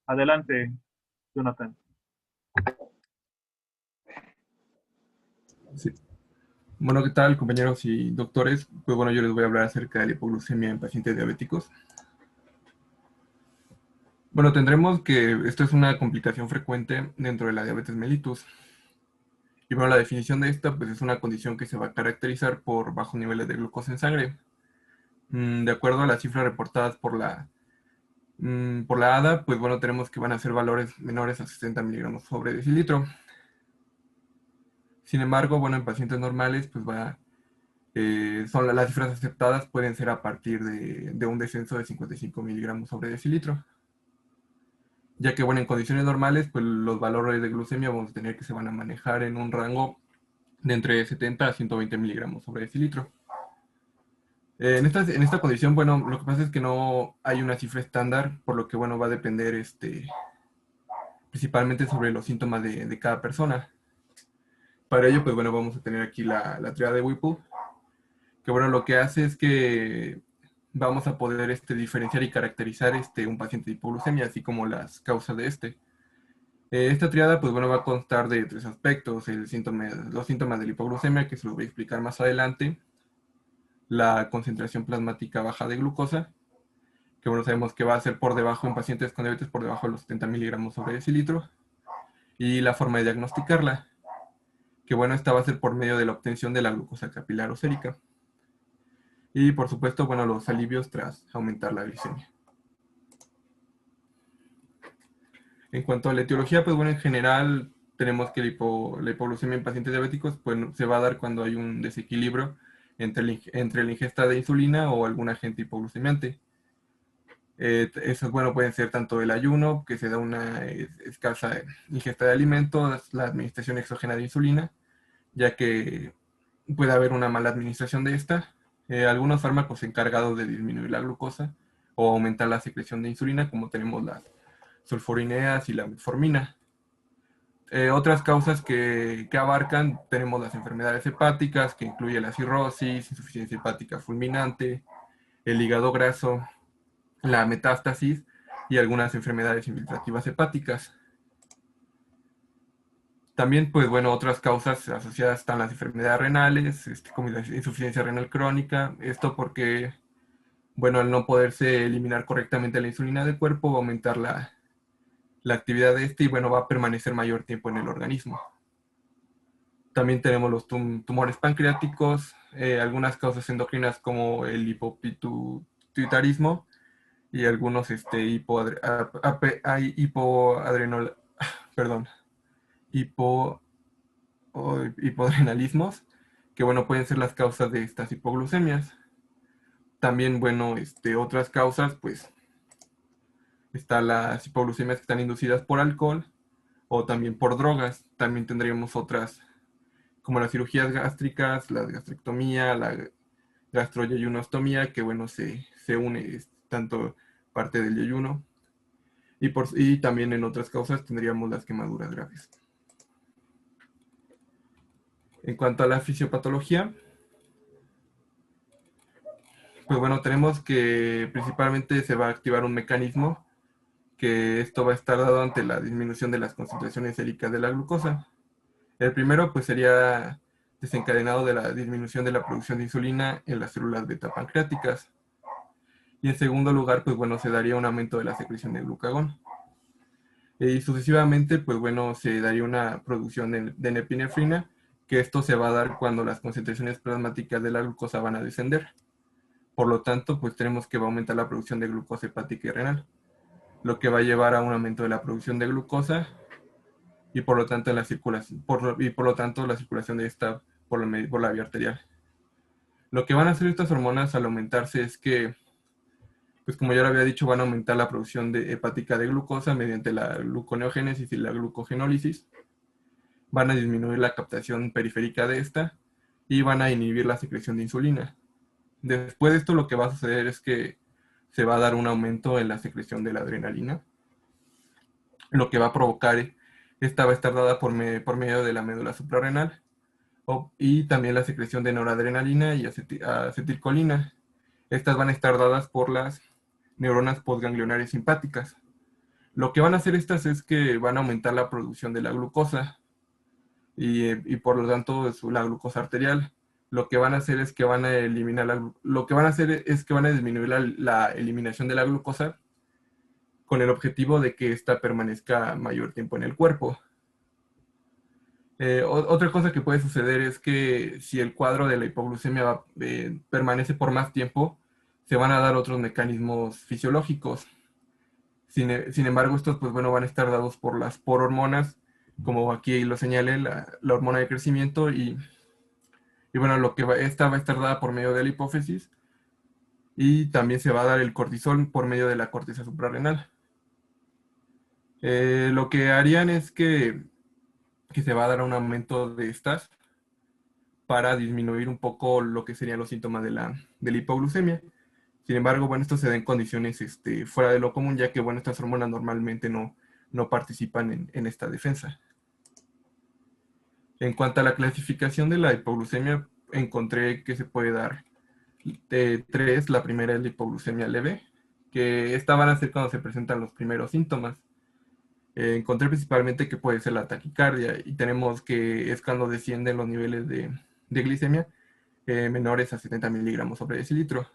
Adelante, Jonathan. Sí. Bueno, ¿qué tal, compañeros y doctores? Pues bueno, yo les voy a hablar acerca de la hipoglucemia en pacientes diabéticos. Bueno, tendremos que esto es una complicación frecuente dentro de la diabetes mellitus. Y bueno, la definición de esta pues es una condición que se va a caracterizar por bajos niveles de glucosa en sangre. De acuerdo a las cifras reportadas por la ADA, pues bueno, tenemos que van a ser valores menores a 60 miligramos sobre decilitro. Sin embargo, bueno, en pacientes normales, pues las cifras aceptadas pueden ser a partir de un descenso de 55 miligramos sobre decilitro. Ya que, bueno, en condiciones normales, pues los valores de glucemia vamos a tener que se van a manejar en un rango de entre 70 a 120 miligramos sobre decilitro. En esta condición, bueno, lo que pasa es que no hay una cifra estándar, por lo que, bueno, va a depender principalmente sobre los síntomas de cada persona. Para ello, pues bueno, vamos a tener aquí la triada de Whipple, que bueno, lo que hace es que vamos a poder diferenciar y caracterizar un paciente de hipoglucemia, así como las causas de este. Esta triada, pues bueno, va a constar de tres aspectos: los síntomas de la hipoglucemia, que se los voy a explicar más adelante, la concentración plasmática baja de glucosa, que bueno, sabemos que va a ser por debajo en pacientes con diabetes, por debajo de los 70 miligramos sobre decilitro, y la forma de diagnosticarla, que bueno, esta va a ser por medio de la obtención de la glucosa capilar o sérica. Y por supuesto, bueno, los alivios tras aumentar la glicemia. En cuanto a la etiología, pues bueno, en general tenemos que la hipoglucemia en pacientes diabéticos pues, se va a dar cuando hay un desequilibrio entre la ingesta de insulina o algún agente hipoglucemiante. Esos, bueno, pueden ser tanto el ayuno, que se da una escasa ingesta de alimentos, la administración exógena de insulina, ya que puede haber una mala administración de esta. Algunos fármacos encargados de disminuir la glucosa o aumentar la secreción de insulina, como tenemos las sulfurineas y la metformina. Otras causas que abarcan, tenemos las enfermedades hepáticas, que incluye la cirrosis, insuficiencia hepática fulminante, el hígado graso, la metástasis y algunas enfermedades infiltrativas hepáticas. También, pues bueno, otras causas asociadas están las enfermedades renales, como la insuficiencia renal crónica. Esto porque, bueno, al no poderse eliminar correctamente la insulina del cuerpo, va a aumentar la actividad de y, bueno, va a permanecer mayor tiempo en el organismo. También tenemos los tumores pancreáticos, algunas causas endocrinas como el hipopituitarismo y algunos hipoadrenal, perdón, hipo, hipoadrenalismos, que bueno, pueden ser las causas de estas hipoglucemias. También, bueno, otras causas, pues, están las hipoglucemias que están inducidas por alcohol o también por drogas. También tendríamos otras, como las cirugías gástricas, la gastrectomía, la gastroyeyunostomía, que bueno, se une tanto parte del yeyuno. Y también en otras causas tendríamos las quemaduras graves. En cuanto a la fisiopatología, pues bueno, tenemos que principalmente se va a activar un mecanismo que esto va a estar dado ante la disminución de las concentraciones séricas de la glucosa. El primero pues sería desencadenado de la disminución de la producción de insulina en las células beta pancreáticas. Y en segundo lugar, pues bueno, se daría un aumento de la secreción de glucagón. Y sucesivamente, pues bueno, se daría una producción de nepinefrina, que esto se va a dar cuando las concentraciones plasmáticas de la glucosa van a descender. Por lo tanto, pues tenemos que va a aumentar la producción de glucosa hepática y renal, lo que va a llevar a un aumento de la producción de glucosa y por lo tanto, la circulación de esta por la vía arterial. Lo que van a hacer estas hormonas al aumentarse es que, pues como ya lo había dicho, van a aumentar la producción hepática de glucosa mediante la gluconeogénesis y la glucogenólisis. Van a disminuir la captación periférica de esta y van a inhibir la secreción de insulina. Después de esto, lo que va a suceder es que se va a dar un aumento en la secreción de la adrenalina, lo que va a provocar, esta va a estar dada por medio de la médula suprarrenal, y también la secreción de noradrenalina y acetilcolina. Estas van a estar dadas por las neuronas postganglionares simpáticas, Lo que van a hacer estas es que van a aumentar la producción de la glucosa y por lo tanto la glucosa arterial. Lo que van a hacer es que van a eliminar lo que van a hacer es que van a disminuir la eliminación de la glucosa con el objetivo de que ésta permanezca mayor tiempo en el cuerpo. Otra cosa que puede suceder es que si el cuadro de la hipoglucemia permanece por más tiempo, se van a dar otros mecanismos fisiológicos. Sin embargo, estos pues bueno van a estar dados por hormonas, como aquí lo señalé, la hormona de crecimiento y bueno, esta va a estar dada por medio de la hipófisis y también se va a dar el cortisol por medio de la corteza suprarrenal. Lo que harían es que se va a dar un aumento de estas para disminuir un poco lo que serían los síntomas de la hipoglucemia. Sin embargo, bueno, esto se da en condiciones fuera de lo común, ya que bueno, estas hormonas normalmente no participan en esta defensa. En cuanto a la clasificación de la hipoglucemia, encontré que se puede dar de tres. La primera es la hipoglucemia leve, que esta van a ser cuando se presentan los primeros síntomas. Encontré principalmente que puede ser la taquicardia y tenemos que es cuando descienden los niveles de glicemia menores a 70 miligramos sobre decilitro.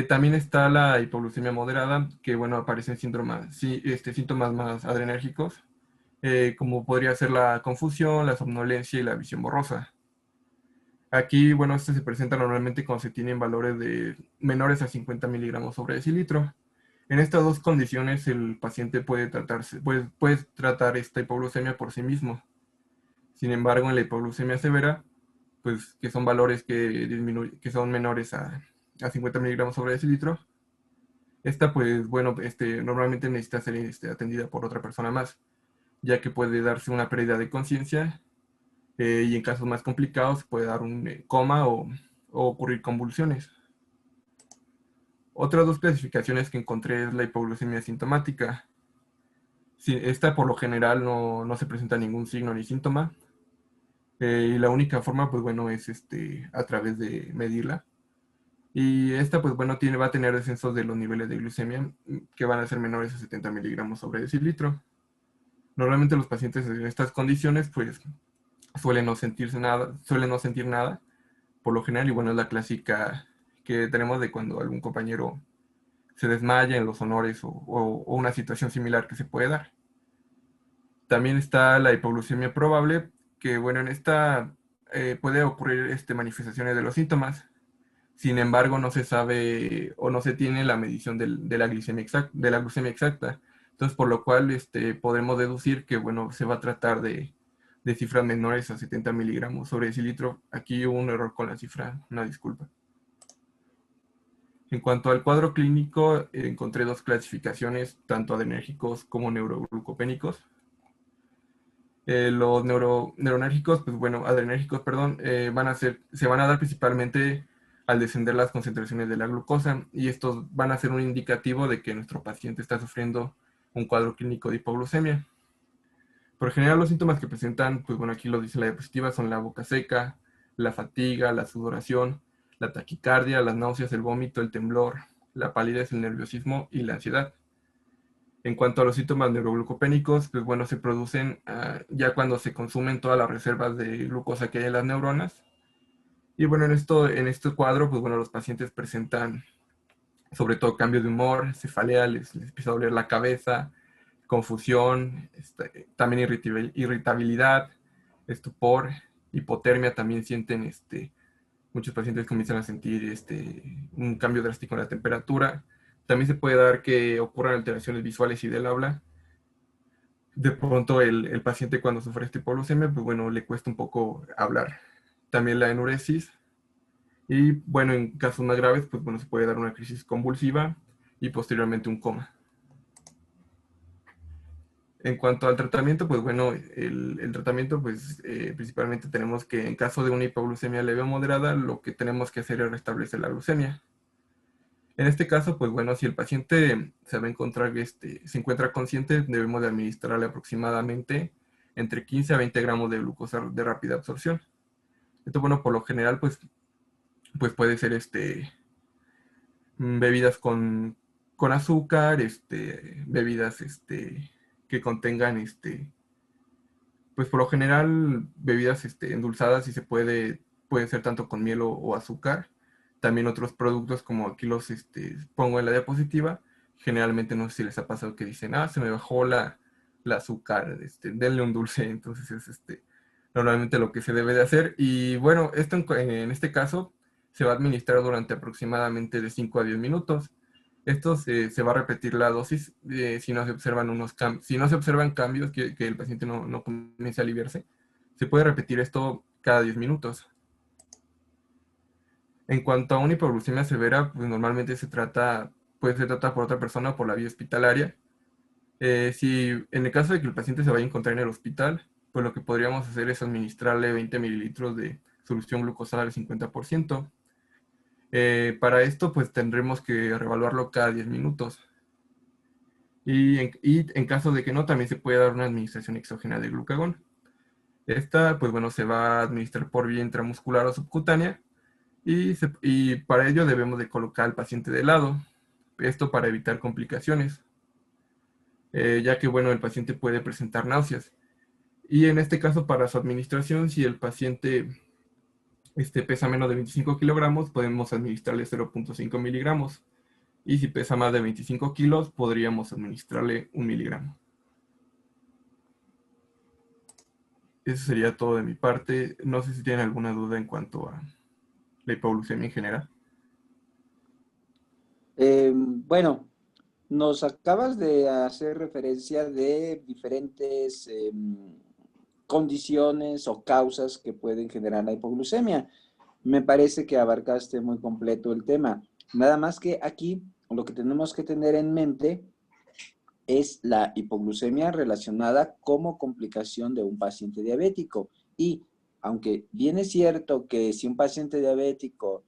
También está la hipoglucemia moderada, que bueno, aparecen síntomas más adrenérgicos, como podría ser la confusión, la somnolencia y la visión borrosa. Aquí, bueno, se presenta normalmente cuando se tienen valores de menores a 50 miligramos sobre decilitro. En estas dos condiciones, el paciente puede tratar esta hipoglucemia por sí mismo. Sin embargo, en la hipoglucemia severa, pues que son valores que son menores a 50 miligramos sobre decilitro, esta, pues bueno, normalmente necesita ser atendida por otra persona más, ya que puede darse una pérdida de conciencia y en casos más complicados puede dar un coma o ocurrir convulsiones. Otras dos clasificaciones que encontré es la hipoglucemia sintomática. Sí, esta por lo general no se presenta ningún signo ni síntoma y la única forma, pues bueno, es a través de medirla. Y esta, pues bueno, va a tener descensos de los niveles de glucemia que van a ser menores a 70 miligramos sobre decilitro. Normalmente los pacientes en estas condiciones, pues suelen no sentir nada, por lo general, y bueno, es la clásica que tenemos de cuando algún compañero se desmaya en los honores o una situación similar que se puede dar. También está la hipoglucemia probable, que bueno, en esta puede ocurrir manifestaciones de los síntomas. Sin embargo, no se sabe o no se tiene la medición de la glucemia exacta. Entonces, por lo cual podemos deducir que bueno, se va a tratar de cifras menores a 70 miligramos sobre decilitro. Aquí hubo un error con la cifra, una disculpa. En cuanto al cuadro clínico, encontré dos clasificaciones, tanto adrenérgicos como neuroglucopénicos. Los neuronérgicos, pues bueno, adrenérgicos, perdón, se van a dar principalmente al descender las concentraciones de la glucosa y estos van a ser un indicativo de que nuestro paciente está sufriendo un cuadro clínico de hipoglucemia. Por general, los síntomas que presentan, pues bueno, aquí lo dice la diapositiva, son la boca seca, la fatiga, la sudoración, la taquicardia, las náuseas, el vómito, el temblor, la palidez, el nerviosismo y la ansiedad. En cuanto a los síntomas neuroglucopénicos, pues bueno, se producen ya cuando se consumen todas las reservas de glucosa que hay en las neuronas. Y bueno, en este cuadro, pues bueno, los pacientes presentan sobre todo cambio de humor, cefalea, les empieza a doler la cabeza, confusión, también irritabilidad, estupor, hipotermia, también sienten, muchos pacientes comienzan a sentir un cambio drástico en la temperatura. También se puede dar que ocurran alteraciones visuales y del habla. De pronto el paciente cuando sufre esta hipoglucemia, pues bueno, le cuesta un poco hablar. También la enuresis. Y bueno, en casos más graves, pues bueno, se puede dar una crisis convulsiva y posteriormente un coma. En cuanto al tratamiento, pues bueno, el tratamiento, pues principalmente tenemos que en caso de una hipoglucemia leve o moderada, lo que tenemos que hacer es restablecer la glucemia. En este caso, pues bueno, si el paciente se va a encontrar, se encuentra consciente, debemos de administrarle aproximadamente entre 15 a 20 gramos de glucosa de rápida absorción. Esto, bueno, por lo general, pues puede ser bebidas con con azúcar, bebidas que contengan, pues por lo general bebidas endulzadas, y pueden ser tanto con miel o azúcar. También otros productos como aquí los pongo en la diapositiva. Generalmente no sé si les ha pasado que dicen, se me bajó la azúcar, denle un dulce. Entonces es normalmente lo que se debe de hacer. Y bueno, esto en este caso se va a administrar durante aproximadamente de 5 a 10 minutos. Esto se va a repetir la dosis si no se observan si no se observan cambios, que el paciente no comience a aliviarse. Se puede repetir esto cada 10 minutos. En cuanto a una hipoglucemia severa, pues normalmente puede ser tratada por otra persona por la vía hospitalaria. Si en el caso de que el paciente se vaya a encontrar en el hospital, pues lo que podríamos hacer es administrarle 20 mililitros de solución glucosada al 50%. Para esto, pues tendremos que reevaluarlo cada 10 minutos. Y en caso de que no, también se puede dar una administración exógena de glucagón. Esta, pues bueno, se va a administrar por vía intramuscular o subcutánea, y para ello debemos de colocar al paciente de lado. Esto para evitar complicaciones, ya que bueno, el paciente puede presentar náuseas. Y en este caso, para su administración, si el paciente pesa menos de 25 kilogramos, podemos administrarle 0.5 miligramos. Y si pesa más de 25 kilos, podríamos administrarle 1 miligramo. Eso sería todo de mi parte. No sé si tienen alguna duda en cuanto a la hipoglucemia en general. Bueno, nos acabas de hacer referencia de diferentes condiciones o causas que pueden generar la hipoglucemia. Me parece que abarcaste muy completo el tema. Nada más que aquí lo que tenemos que tener en mente es la hipoglucemia relacionada como complicación de un paciente diabético. Y aunque bien es cierto que si un paciente diabético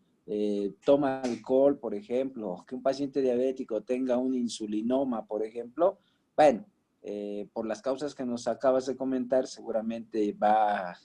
toma alcohol, por ejemplo, o que un paciente diabético tenga un insulinoma, por ejemplo, bueno, por las causas que nos acabas de comentar, seguramente va a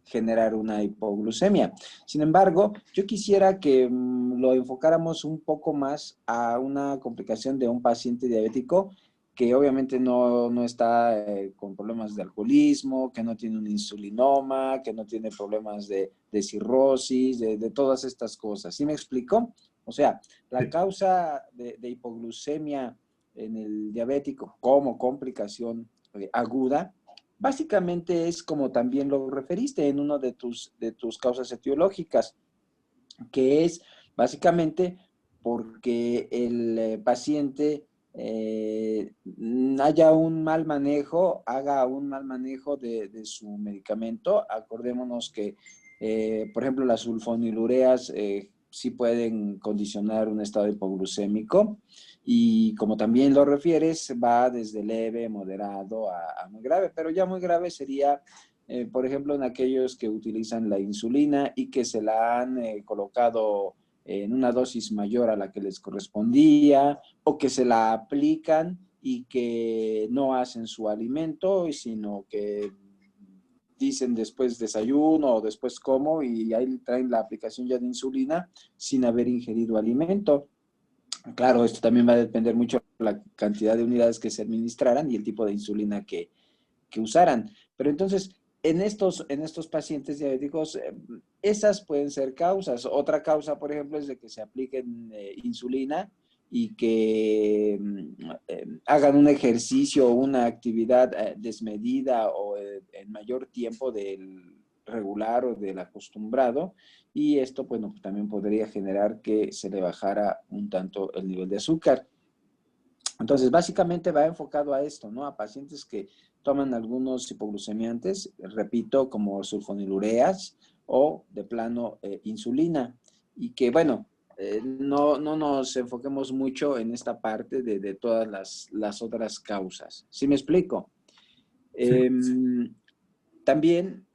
generar una hipoglucemia. Sin embargo, yo quisiera que lo enfocáramos un poco más a una complicación de un paciente diabético que obviamente no está con problemas de alcoholismo, que no tiene un insulinoma, que no tiene problemas de cirrosis, de todas estas cosas. ¿Sí me explico? O sea, la Sí. causa de hipoglucemia en el diabético como complicación aguda, básicamente es como también lo referiste en uno de tus causas etiológicas, que es básicamente porque el paciente haga un mal manejo de su medicamento. Acordémonos que, por ejemplo, las sulfonilureas sí pueden condicionar un estado hipoglucémico, y como también lo refieres, va desde leve, moderado a muy grave, pero ya muy grave sería por ejemplo, en aquellos que utilizan la insulina y que se la han colocado en una dosis mayor a la que les correspondía, o que se la aplican y que no hacen su alimento, sino que dicen después desayuno o después como, y ahí traen la aplicación ya de insulina sin haber ingerido alimento. Claro, esto también va a depender mucho de la cantidad de unidades que se administraran y el tipo de insulina que usaran. Pero entonces, en estos pacientes diabéticos, esas pueden ser causas. Otra causa, por ejemplo, es de que se apliquen insulina y que hagan un ejercicio o una actividad desmedida o en mayor tiempo del regular o del acostumbrado, y esto, bueno, también podría generar que se le bajara un tanto el nivel de azúcar. Entonces, básicamente va enfocado a esto, ¿no? A pacientes que toman algunos hipoglucemiantes, repito, como sulfonilureas o de plano insulina. Y que, bueno, no nos enfoquemos mucho en esta parte de todas las otras causas. ¿Sí me explico? Sí. También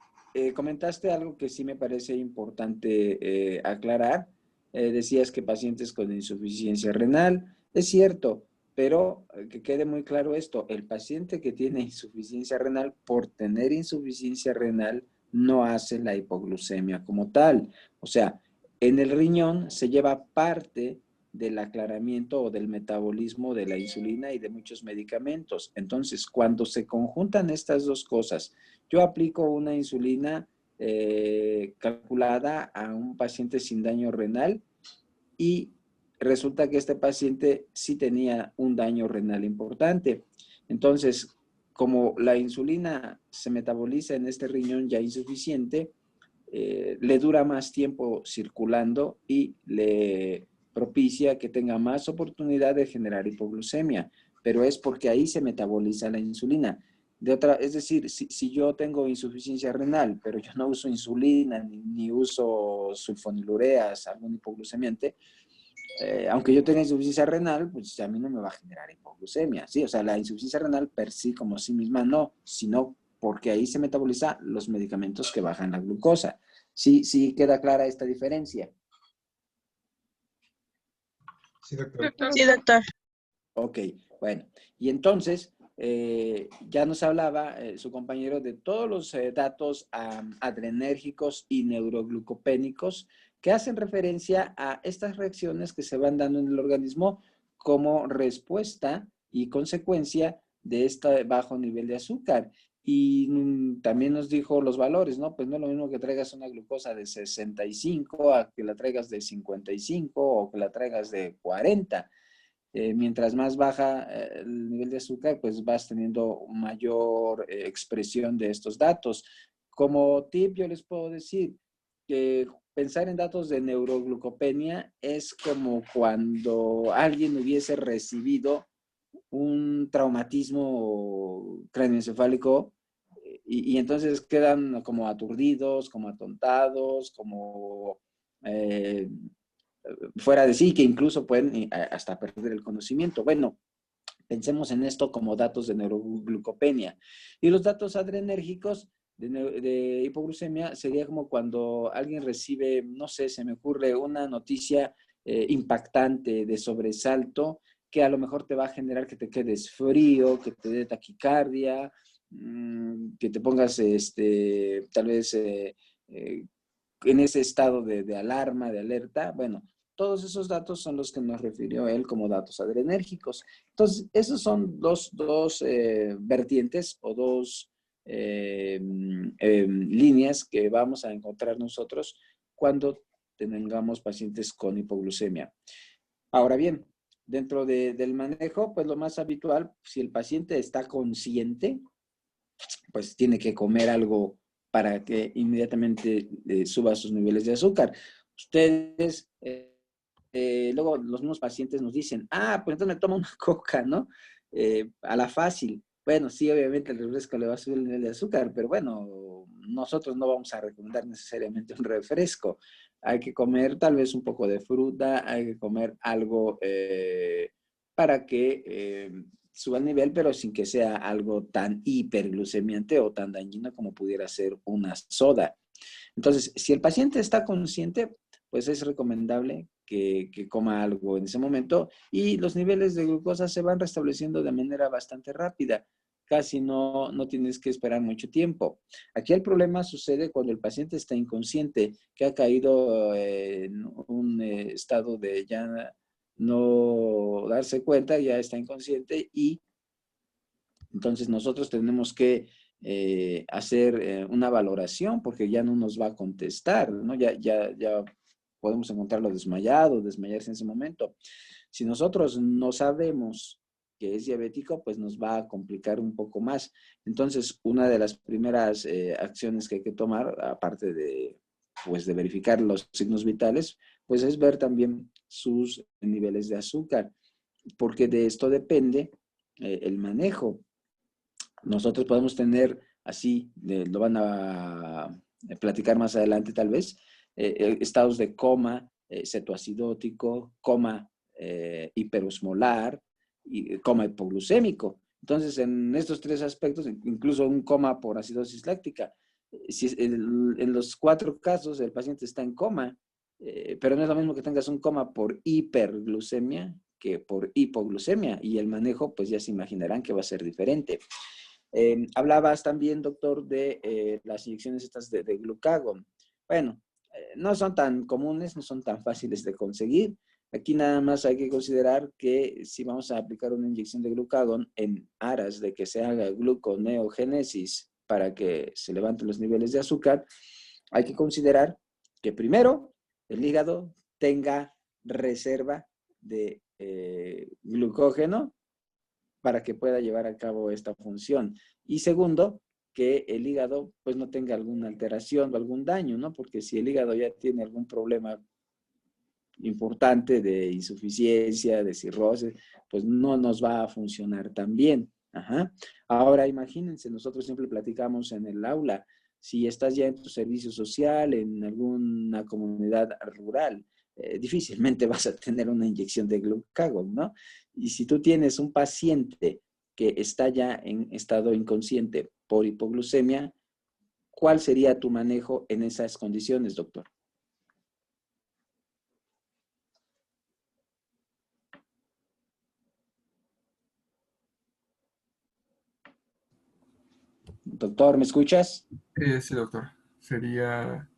comentaste algo que sí me parece importante aclarar. Decías que pacientes con insuficiencia renal, es cierto, pero que quede muy claro esto, el paciente que tiene insuficiencia renal, por tener insuficiencia renal, no hace la hipoglucemia como tal. O sea, en el riñón se lleva parte del aclaramiento o del metabolismo de la insulina y de muchos medicamentos. Entonces, cuando se conjuntan estas dos cosas, yo aplico una insulina calculada a un paciente sin daño renal y resulta que este paciente sí tenía un daño renal importante. Entonces, como la insulina se metaboliza en este riñón ya insuficiente, le dura más tiempo circulando y le propicia que tenga más oportunidad de generar hipoglucemia, pero es porque ahí se metaboliza la insulina. Es decir, si yo tengo insuficiencia renal, pero yo no uso insulina ni uso sulfonilureas, algún hipoglucemiante, aunque yo tenga insuficiencia renal, pues a mí no me va a generar hipoglucemia, ¿sí? O sea, la insuficiencia renal per sí como sí misma no, sino porque ahí se metaboliza los medicamentos que bajan la glucosa. ¿Sí queda clara esta diferencia? Sí, doctor. Sí, doctor. Ok, bueno. Y entonces, ya nos hablaba su compañero de todos los datos adrenérgicos y neuroglucopénicos que hacen referencia a estas reacciones que se van dando en el organismo como respuesta y consecuencia de este bajo nivel de azúcar. Y también nos dijo los valores, ¿no? Pues no es lo mismo que traigas una glucosa de 65 a que la traigas de 55 o que la traigas de 40. Mientras más baja el nivel de azúcar, pues vas teniendo mayor expresión de estos datos. Como tip, yo les puedo decir que pensar en datos de neuroglucopenia es como cuando alguien hubiese recibido un traumatismo cráneoencefálico y entonces quedan como aturdidos, como atontados, como fuera de sí, que incluso pueden hasta perder el conocimiento. Bueno, pensemos en esto como datos de neuroglucopenia. Y los datos adrenérgicos de hipoglucemia sería como cuando alguien recibe, no sé, se me ocurre una noticia impactante de sobresalto que a lo mejor te va a generar que te quedes frío, que te dé taquicardia, que te pongas tal vez en ese estado de alarma, de alerta. Bueno, todos esos datos son los que nos refirió él como datos adrenérgicos. Entonces, esos son dos vertientes o dos líneas que vamos a encontrar nosotros cuando tengamos pacientes con hipoglucemia. Ahora bien, dentro del manejo, pues lo más habitual, si el paciente está consciente, pues tiene que comer algo para que inmediatamente suba sus niveles de azúcar. Ustedes, luego los mismos pacientes nos dicen, pues entonces me tomo una coca, ¿no? A la fácil. Bueno, sí, obviamente el refresco le va a subir el nivel de azúcar, pero bueno, nosotros no vamos a recomendar necesariamente un refresco. Hay que comer tal vez un poco de fruta, hay que comer algo para que suba el nivel, pero sin que sea algo tan hiperglucemiante o tan dañino como pudiera ser una soda. Entonces, si el paciente está consciente, pues es recomendable que coma algo en ese momento y los niveles de glucosa se van restableciendo de manera bastante rápida. Casi no tienes que esperar mucho tiempo. Aquí el problema sucede cuando el paciente está inconsciente, que ha caído en un estado de ya no darse cuenta, ya está inconsciente y entonces nosotros tenemos que hacer una valoración porque ya no nos va a contestar, ¿no? Ya podemos encontrarlo desmayado, desmayarse en ese momento. Si nosotros no sabemos que es diabético, pues nos va a complicar un poco más. Entonces, una de las primeras acciones que hay que tomar, aparte de, pues, de verificar los signos vitales, pues es ver también sus niveles de azúcar, porque de esto depende el manejo. Nosotros podemos tener así, lo van a platicar más adelante tal vez, estados de coma cetoacidótico, coma hiperosmolar y coma hipoglucémico. Entonces, en estos tres aspectos, incluso un coma por acidosis láctica, si en los 4 casos el paciente está en coma, pero no es lo mismo que tengas un coma por hiperglucemia que por hipoglucemia y el manejo, pues ya se imaginarán que va a ser diferente. Hablabas también, doctor, de las inyecciones estas de glucagón. Bueno, no son tan comunes, no son tan fáciles de conseguir. Aquí nada más hay que considerar que si vamos a aplicar una inyección de glucagón en aras de que se haga gluconeogénesis para que se levanten los niveles de azúcar, hay que considerar que primero el hígado tenga reserva de glucógeno para que pueda llevar a cabo esta función. Y segundo, que el hígado pues no tenga alguna alteración o algún daño, ¿no? Porque si el hígado ya tiene algún problema importante de insuficiencia, de cirrosis, pues no nos va a funcionar tan bien. Ajá. Ahora imagínense, nosotros siempre platicamos en el aula, si estás ya en tu servicio social, en alguna comunidad rural, difícilmente vas a tener una inyección de glucagón, ¿no? Y si tú tienes un paciente que está ya en estado inconsciente por hipoglucemia, ¿cuál sería tu manejo en esas condiciones, doctor? Doctor, ¿me escuchas? Sí, doctor. Sería,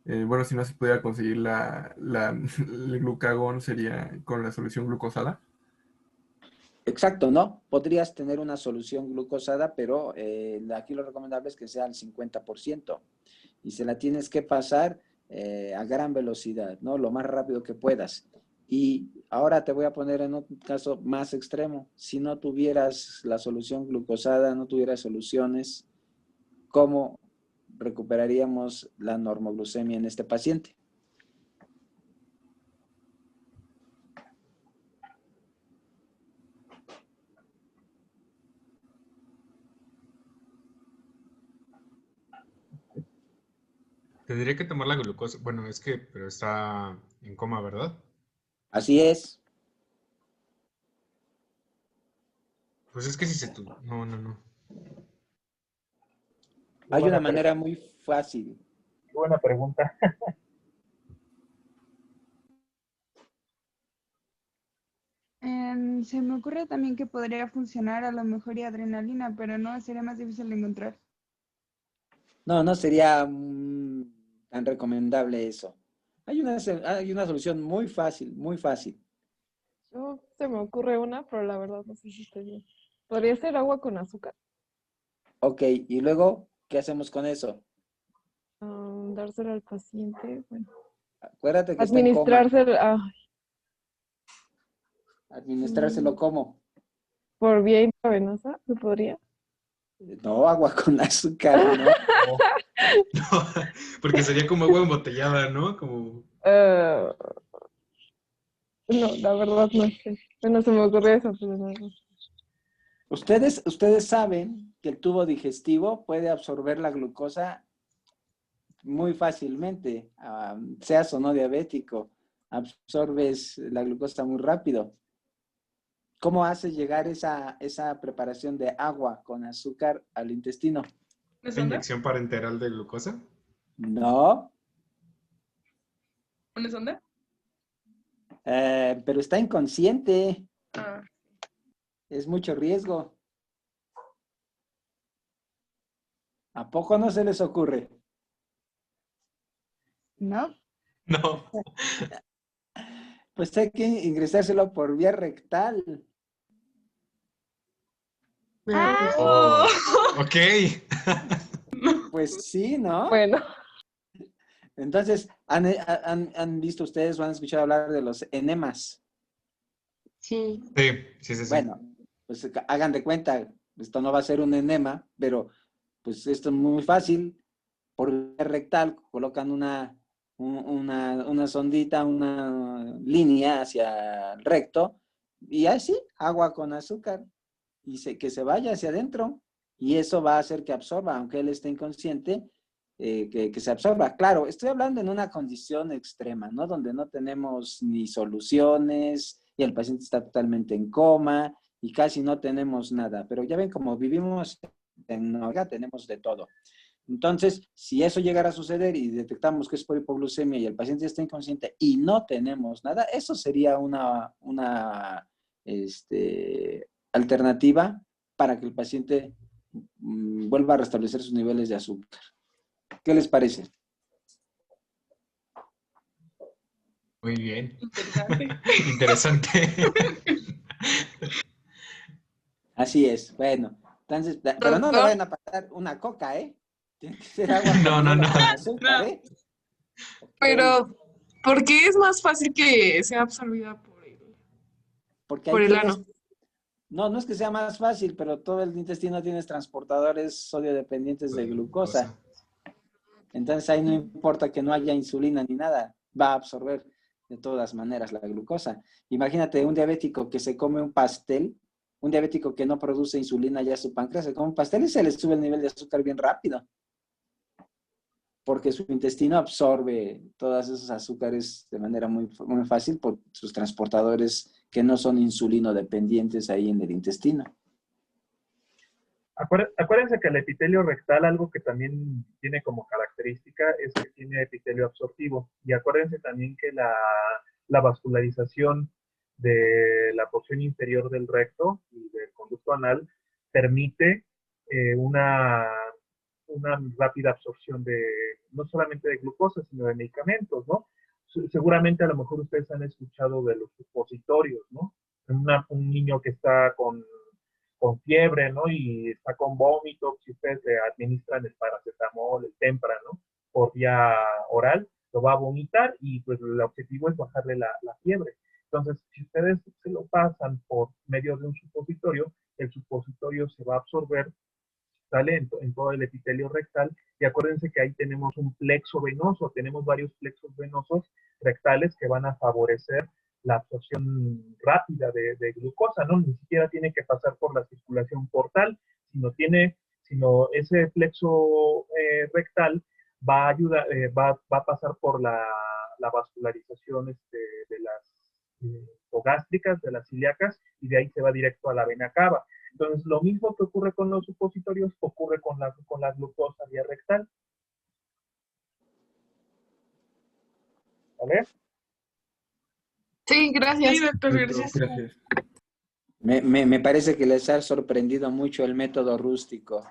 bueno, si no se pudiera conseguir el glucagón, sería con la solución glucosada. Exacto, ¿no? Podrías tener una solución glucosada, pero aquí lo recomendable es que sea al 50% y se la tienes que pasar a gran velocidad, ¿no? Lo más rápido que puedas. Y ahora te voy a poner en un caso más extremo. Si no tuvieras la solución glucosada, no tuvieras soluciones, ¿cómo recuperaríamos la normoglucemia en este paciente? Tendría que tomar la glucosa. Bueno, es que, pero está en coma, ¿verdad? Así es. Pues es que si se... No, no, no. Hay una Buena, manera muy fácil. buena pregunta. Se me ocurre también que podría funcionar a lo mejor y adrenalina, pero no, sería más difícil de encontrar. No, no sería tan recomendable eso. Hay una solución muy fácil, muy fácil. Se me ocurre una, pero la verdad no sé si esté bien. ¿Podría ser agua con azúcar? Ok, y luego, ¿qué hacemos con eso? Dárselo al paciente. Bueno, Acuérdate que está en coma. administrárselo Administrárselo como. por vía intravenosa, ¿se podría? No, agua con azúcar, no. No, porque sería como agua embotellada, ¿no? Como... Eh, no, la verdad no sé. Bueno, se me ocurrió eso, pero no. Ustedes saben que el tubo digestivo puede absorber la glucosa muy fácilmente, seas o no diabético, absorbes la glucosa muy rápido. ¿Cómo hace llegar esa preparación de agua con azúcar al intestino? ¿Una inyección parenteral de glucosa? No, ¿Una sonda? pero está inconsciente, Ah, es mucho riesgo. ¿A poco no se les ocurre? no. No. Pues hay que ingresárselo por vía rectal. Oh, ok. Pues sí, ¿no? Bueno, Entonces, ¿han visto ustedes o han escuchado hablar de los enemas? sí. Sí. Bueno, pues hagan de cuenta, esto no va a ser un enema, pero pues esto es muy fácil. Por vía rectal colocan una sondita, una línea hacia el recto y así, agua con azúcar y que se vaya hacia adentro y eso va a hacer que absorba, aunque él esté inconsciente, que se absorba. Claro, estoy hablando en una condición extrema, ¿no? Donde no tenemos ni soluciones y el paciente está totalmente en coma y casi no tenemos nada, pero ya ven como vivimos en Noruega, tenemos de todo. Entonces, si eso llegara a suceder y detectamos que es por hipoglucemia y el paciente está inconsciente y no tenemos nada, eso sería una alternativa para que el paciente vuelva a restablecer sus niveles de azúcar. ¿Qué les parece? Muy bien. Interesante. Interesante. Así es, bueno. Entonces, pero no le Doctor, vayan a pasar una coca, ¿eh? Tiene que ser agua con No, no, hielo no. con azúcar, no, ¿eh? Ok. pero ¿por qué es más fácil que sea absorbida Porque por ahí el tienes, ano? no, no es que sea más fácil, pero todo el intestino tienes transportadores sodio dependientes de glucosa. Entonces ahí no importa que no haya insulina ni nada, va a absorber de todas maneras la glucosa. Imagínate un diabético que se come un pastel, un diabético que no produce insulina ya su páncreas, se come un pastel y se le sube el nivel de azúcar bien rápido, porque su intestino absorbe todos esos azúcares de manera muy, muy fácil por sus transportadores que no son insulino dependientes ahí en el intestino. Acuérdense que el epitelio rectal, algo que también tiene como característica, es que tiene epitelio absortivo. Y acuérdense también que la vascularización de la porción inferior del recto y del conducto anal permite una rápida absorción de, no solamente de glucosa, sino de medicamentos, ¿no? Seguramente a lo mejor ustedes han escuchado de los supositorios, ¿no? Un niño que está con fiebre, ¿no? Y está con vómito, si ustedes le administran el paracetamol, el Tempra, ¿no? Por vía oral, lo va a vomitar y pues el objetivo es bajarle la fiebre. Entonces, si ustedes se lo pasan por medio de un supositorio, el supositorio se va a absorber, sale en todo el epitelio rectal, y acuérdense que ahí tenemos un plexo venoso, tenemos varios plexos venosos rectales que van a favorecer la absorción rápida de glucosa, ¿no? Ni siquiera tiene que pasar por la circulación portal, sino ese plexo rectal va a ayudar, va a pasar por la vascularización de las hipogástricas, de las ilíacas, y de ahí se va directo a la vena cava. Entonces, lo mismo que ocurre con los supositorios, ocurre con la glucosa vía rectal. ¿Vale? Sí, gracias. Sí, doctor, Perfecto, gracias. gracias. Me parece que les ha sorprendido mucho el método rústico.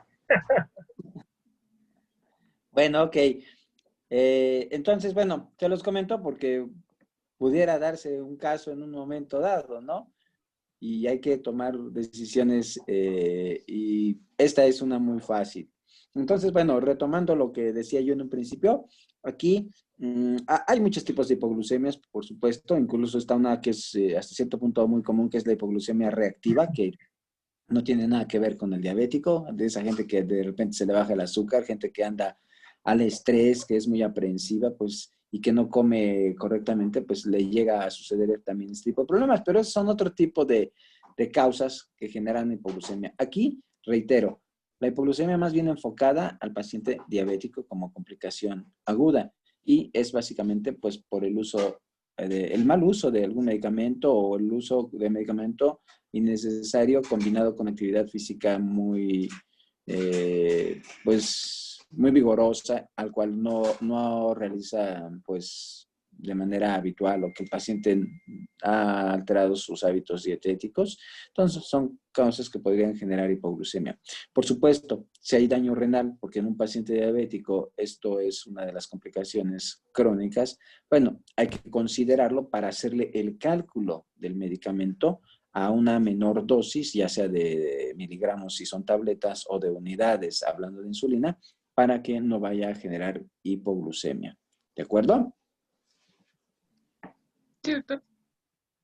Bueno, ok. Entonces, bueno, te los comento porque pudiera darse un caso en un momento dado, ¿no? Y hay que tomar decisiones y esta es una muy fácil. Entonces, bueno, retomando lo que decía yo en un principio, aquí hay muchos tipos de hipoglucemias, por supuesto, incluso está una que es hasta cierto punto muy común, que es la hipoglucemia reactiva, que no tiene nada que ver con el diabético, de esa gente que de repente se le baja el azúcar, gente que anda al estrés, que es muy aprensiva, pues, y que no come correctamente, pues le llega a suceder también este tipo de problemas, pero esos son otro tipo de causas que generan hipoglucemia. Aquí, reitero, la hipoglucemia más bien enfocada al paciente diabético como complicación aguda y es básicamente pues por el uso, el mal uso de algún medicamento o el uso de medicamento innecesario combinado con actividad física muy, pues, muy vigorosa, al cual no realiza, pues, de manera habitual o que el paciente ha alterado sus hábitos dietéticos. Entonces, son causas que podrían generar hipoglucemia. Por supuesto, si hay daño renal, porque en un paciente diabético esto es una de las complicaciones crónicas, bueno, hay que considerarlo para hacerle el cálculo del medicamento a una menor dosis, ya sea de miligramos si son tabletas o de unidades, hablando de insulina, para que no vaya a generar hipoglucemia. ¿De acuerdo? Sí, doctor.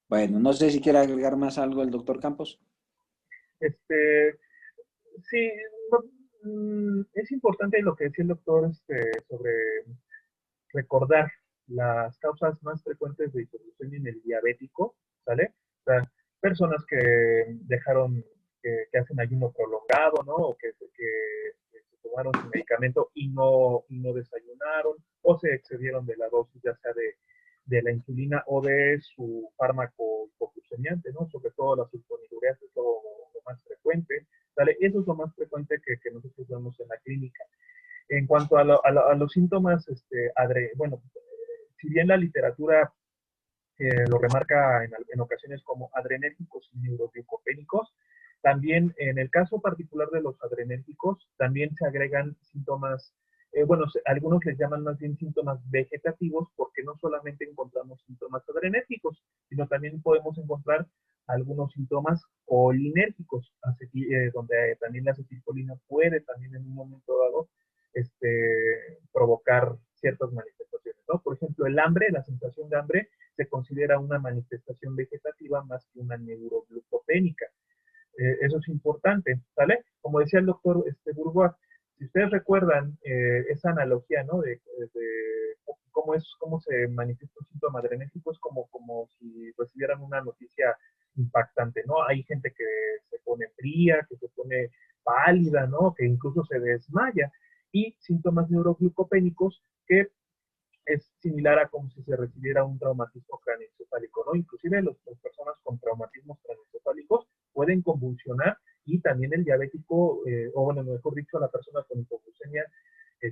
Bueno, no sé si quiere agregar más algo el doctor Campos. Sí, es importante lo que decía el doctor sobre recordar las causas más frecuentes de hipoglucemia en el diabético, ¿sale? O sea, personas que dejaron, que hacen ayuno prolongado, ¿no? O que se tomaron su medicamento y no desayunaron, o se excedieron de la dosis, ya sea de la insulina o de su fármaco hipoglucemiante, ¿no? Sobre todo la sulfonilureas es lo más frecuente, ¿sale? Eso es lo más frecuente que nosotros vemos en la clínica. En cuanto a los síntomas, bueno, si bien la literatura lo remarca en ocasiones como adrenérgicos y neuroglicopénicos, también en el caso particular de los adrenérgicos, también se agregan síntomas bueno, algunos les llaman más bien síntomas vegetativos porque no solamente encontramos síntomas adrenérgicos, sino también podemos encontrar algunos síntomas colinérgicos, donde también la acetilcolina puede también en un momento dado provocar ciertas manifestaciones, ¿no? Por ejemplo, el hambre, la sensación de hambre, se considera una manifestación vegetativa más que una neuroglucopénica. Eso es importante, ¿vale? Como decía el doctor Bourgois, si ustedes recuerdan esa analogía, ¿no? De cómo se manifiesta un síntoma adrenérgico, es como si recibieran una noticia impactante, ¿no? Hay gente que se pone fría, que se pone pálida, ¿no? Que incluso se desmaya. Y síntomas neuroglucopénicos que es similar a como si se recibiera un traumatismo craneoencefálico, ¿no? Inclusive las personas con traumatismos craneoencefálicos pueden convulsionar y también el diabético, o bueno, mejor dicho, la persona con hipoglucemia,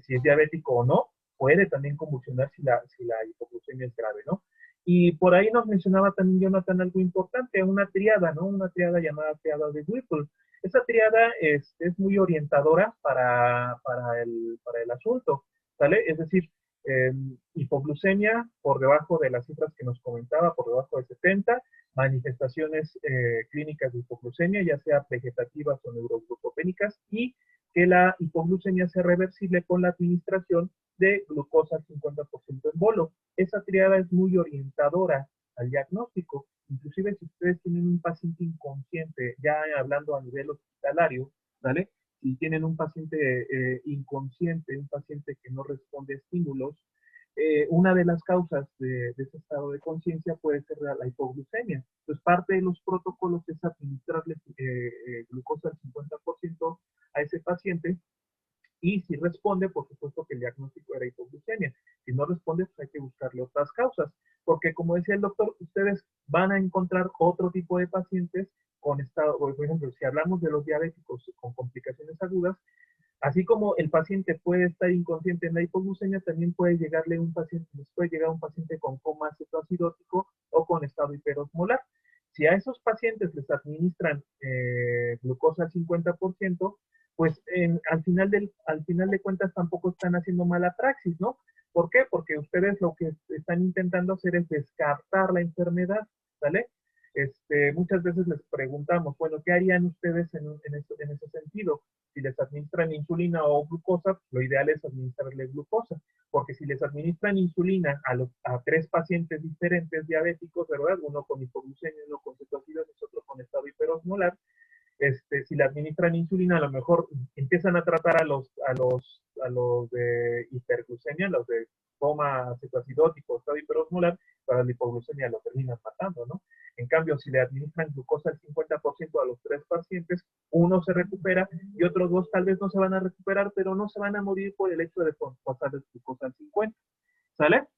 si es diabético o no, puede también convulsionar si la hipoglucemia es grave, ¿no? Y por ahí nos mencionaba también Jonathan algo importante, una triada, ¿no? Una triada llamada triada de Whipple. Esa triada es muy orientadora para el asunto, ¿vale? Es decir, hipoglucemia por debajo de las cifras que nos comentaba, por debajo de 70, manifestaciones clínicas de hipoglucemia, ya sea vegetativas o neuroglucopénicas, y que la hipoglucemia sea reversible con la administración de glucosa al 50% en bolo. Esa triada es muy orientadora al diagnóstico. Inclusive si ustedes tienen un paciente inconsciente, ya hablando a nivel hospitalario, ¿vale? Si tienen un paciente inconsciente, un paciente que no responde a estímulos, una de las causas de ese estado de conciencia puede ser la hipoglucemia. Entonces, parte de los protocolos es administrarle glucosa al 50% a ese paciente, y si responde, por supuesto que el diagnóstico era hipoglucemia. Si no responde, pues hay que buscarle otras causas, porque como decía el doctor, ustedes van a encontrar otro tipo de pacientes con estado, por ejemplo, si hablamos de los diabéticos con complicaciones agudas, así como el paciente puede estar inconsciente en la hipoglucemia, también puede llegar un paciente con coma cetoacidótico o con estado hiperosmolar. Si a esos pacientes les administran glucosa al 50%, pues al final de cuentas tampoco están haciendo mala praxis, ¿no? ¿Por qué? Porque ustedes lo que están intentando hacer es descartar la enfermedad, ¿vale? Muchas veces les preguntamos, bueno, ¿qué harían ustedes en ese sentido? Si les administran insulina o glucosa, lo ideal es administrarles glucosa, porque si les administran insulina a 3 pacientes diferentes diabéticos, ¿verdad? Uno con hipoglucemia, uno con cetoacidosis, otro con estado hiperosmolar, si le administran insulina, a lo mejor empiezan a tratar a los de hiperglucemia, los de coma cetoacidótico, estado hiperosmolar, para la hipoglucemia lo terminan matando, ¿no? En cambio, si le administran glucosa al 50% a los 3 pacientes, uno se recupera y otros 2 tal vez no se van a recuperar, pero no se van a morir por el hecho de pasarles glucosa al 50. ¿Sale?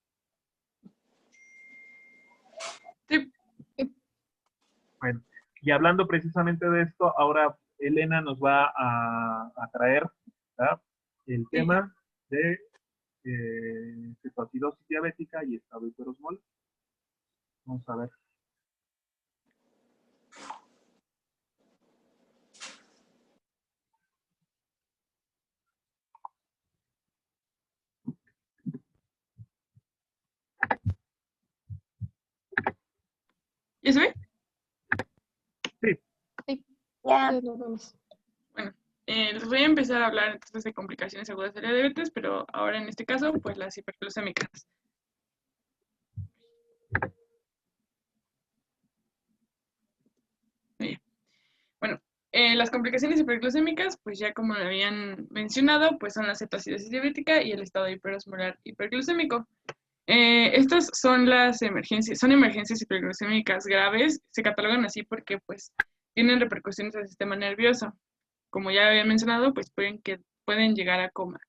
Sí. Bueno, y hablando precisamente de esto, ahora Elena nos va a traer, ¿verdad?, el tema de cetoacidosis diabética y estado hiperosmolar. Vamos a ver. ¿Ya se ve? Sí. Sí, Ya. ya lo vemos. Bueno, les voy a empezar a hablar entonces de complicaciones agudas de la diabetes, pero ahora en este caso, pues las hiperglucémicas. Bien. Bueno, las complicaciones hiperglucémicas, pues ya como lo habían mencionado, pues son la cetoacidosis diabética y el estado hiperosmolar hiperglucémico. Estas son las emergencias, son emergencias hiperglucémicas graves, se catalogan así porque pues tienen repercusiones al sistema nervioso. Como ya había mencionado, pues pueden llegar a coma.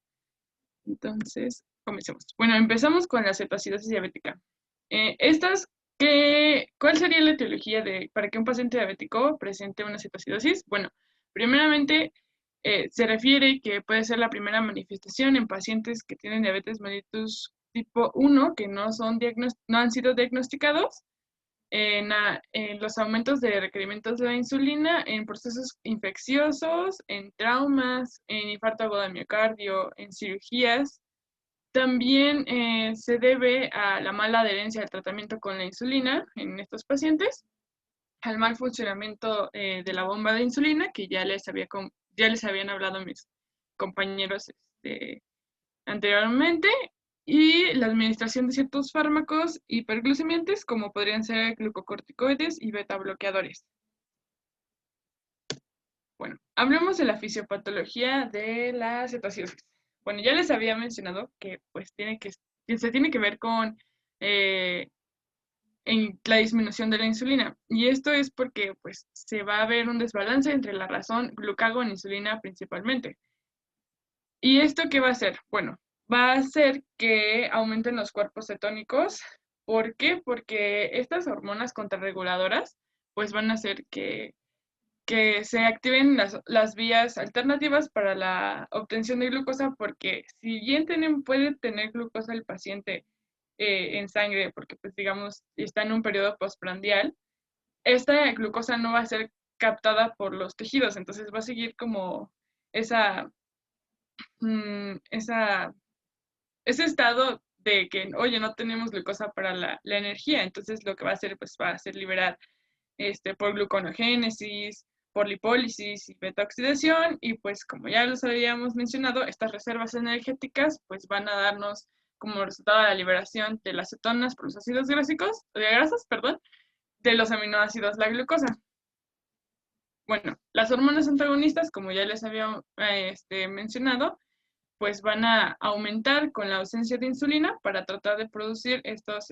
Entonces, comencemos. Bueno, empezamos con la cetoacidosis diabética. ¿Cuál sería la etiología para que un paciente diabético presente una cetoacidosis? Bueno, primeramente se refiere que puede ser la primera manifestación en pacientes que tienen diabetes mellitus tipo 1, que no han sido diagnosticados, en los aumentos de requerimientos de la insulina, en procesos infecciosos, en traumas, en infarto agudo de miocardio, en cirugías. También se debe a la mala adherencia al tratamiento con la insulina en estos pacientes, al mal funcionamiento de la bomba de insulina, que ya les habían hablado mis compañeros anteriormente, y la administración de ciertos fármacos hiperglucemiantes, como podrían ser glucocorticoides y beta bloqueadores. Bueno, hablemos de la fisiopatología de la cetoacidosis. Bueno, ya les había mencionado que pues se tiene que ver con en la disminución de la insulina. Y esto es porque pues se va a ver un desbalance entre la razón glucagón e insulina principalmente. ¿Y esto qué va a hacer? Bueno, va a hacer que aumenten los cuerpos cetónicos. ¿Por qué? Porque estas hormonas contrarreguladoras pues van a hacer que se activen las vías alternativas para la obtención de glucosa, porque si bien puede tener glucosa el paciente en sangre, porque pues digamos está en un periodo postprandial, esta glucosa no va a ser captada por los tejidos, entonces va a seguir como ese estado de que, oye, no tenemos glucosa para la energía, entonces lo que va a hacer, pues va a ser liberar por gluconogénesis, por lipólisis y beta-oxidación, y pues como ya los habíamos mencionado, estas reservas energéticas pues van a darnos como resultado la liberación de las cetonas por los ácidos grasas, de los aminoácidos, la glucosa. Bueno, las hormonas antagonistas, como ya les había mencionado, pues van a aumentar con la ausencia de insulina para tratar de producir estos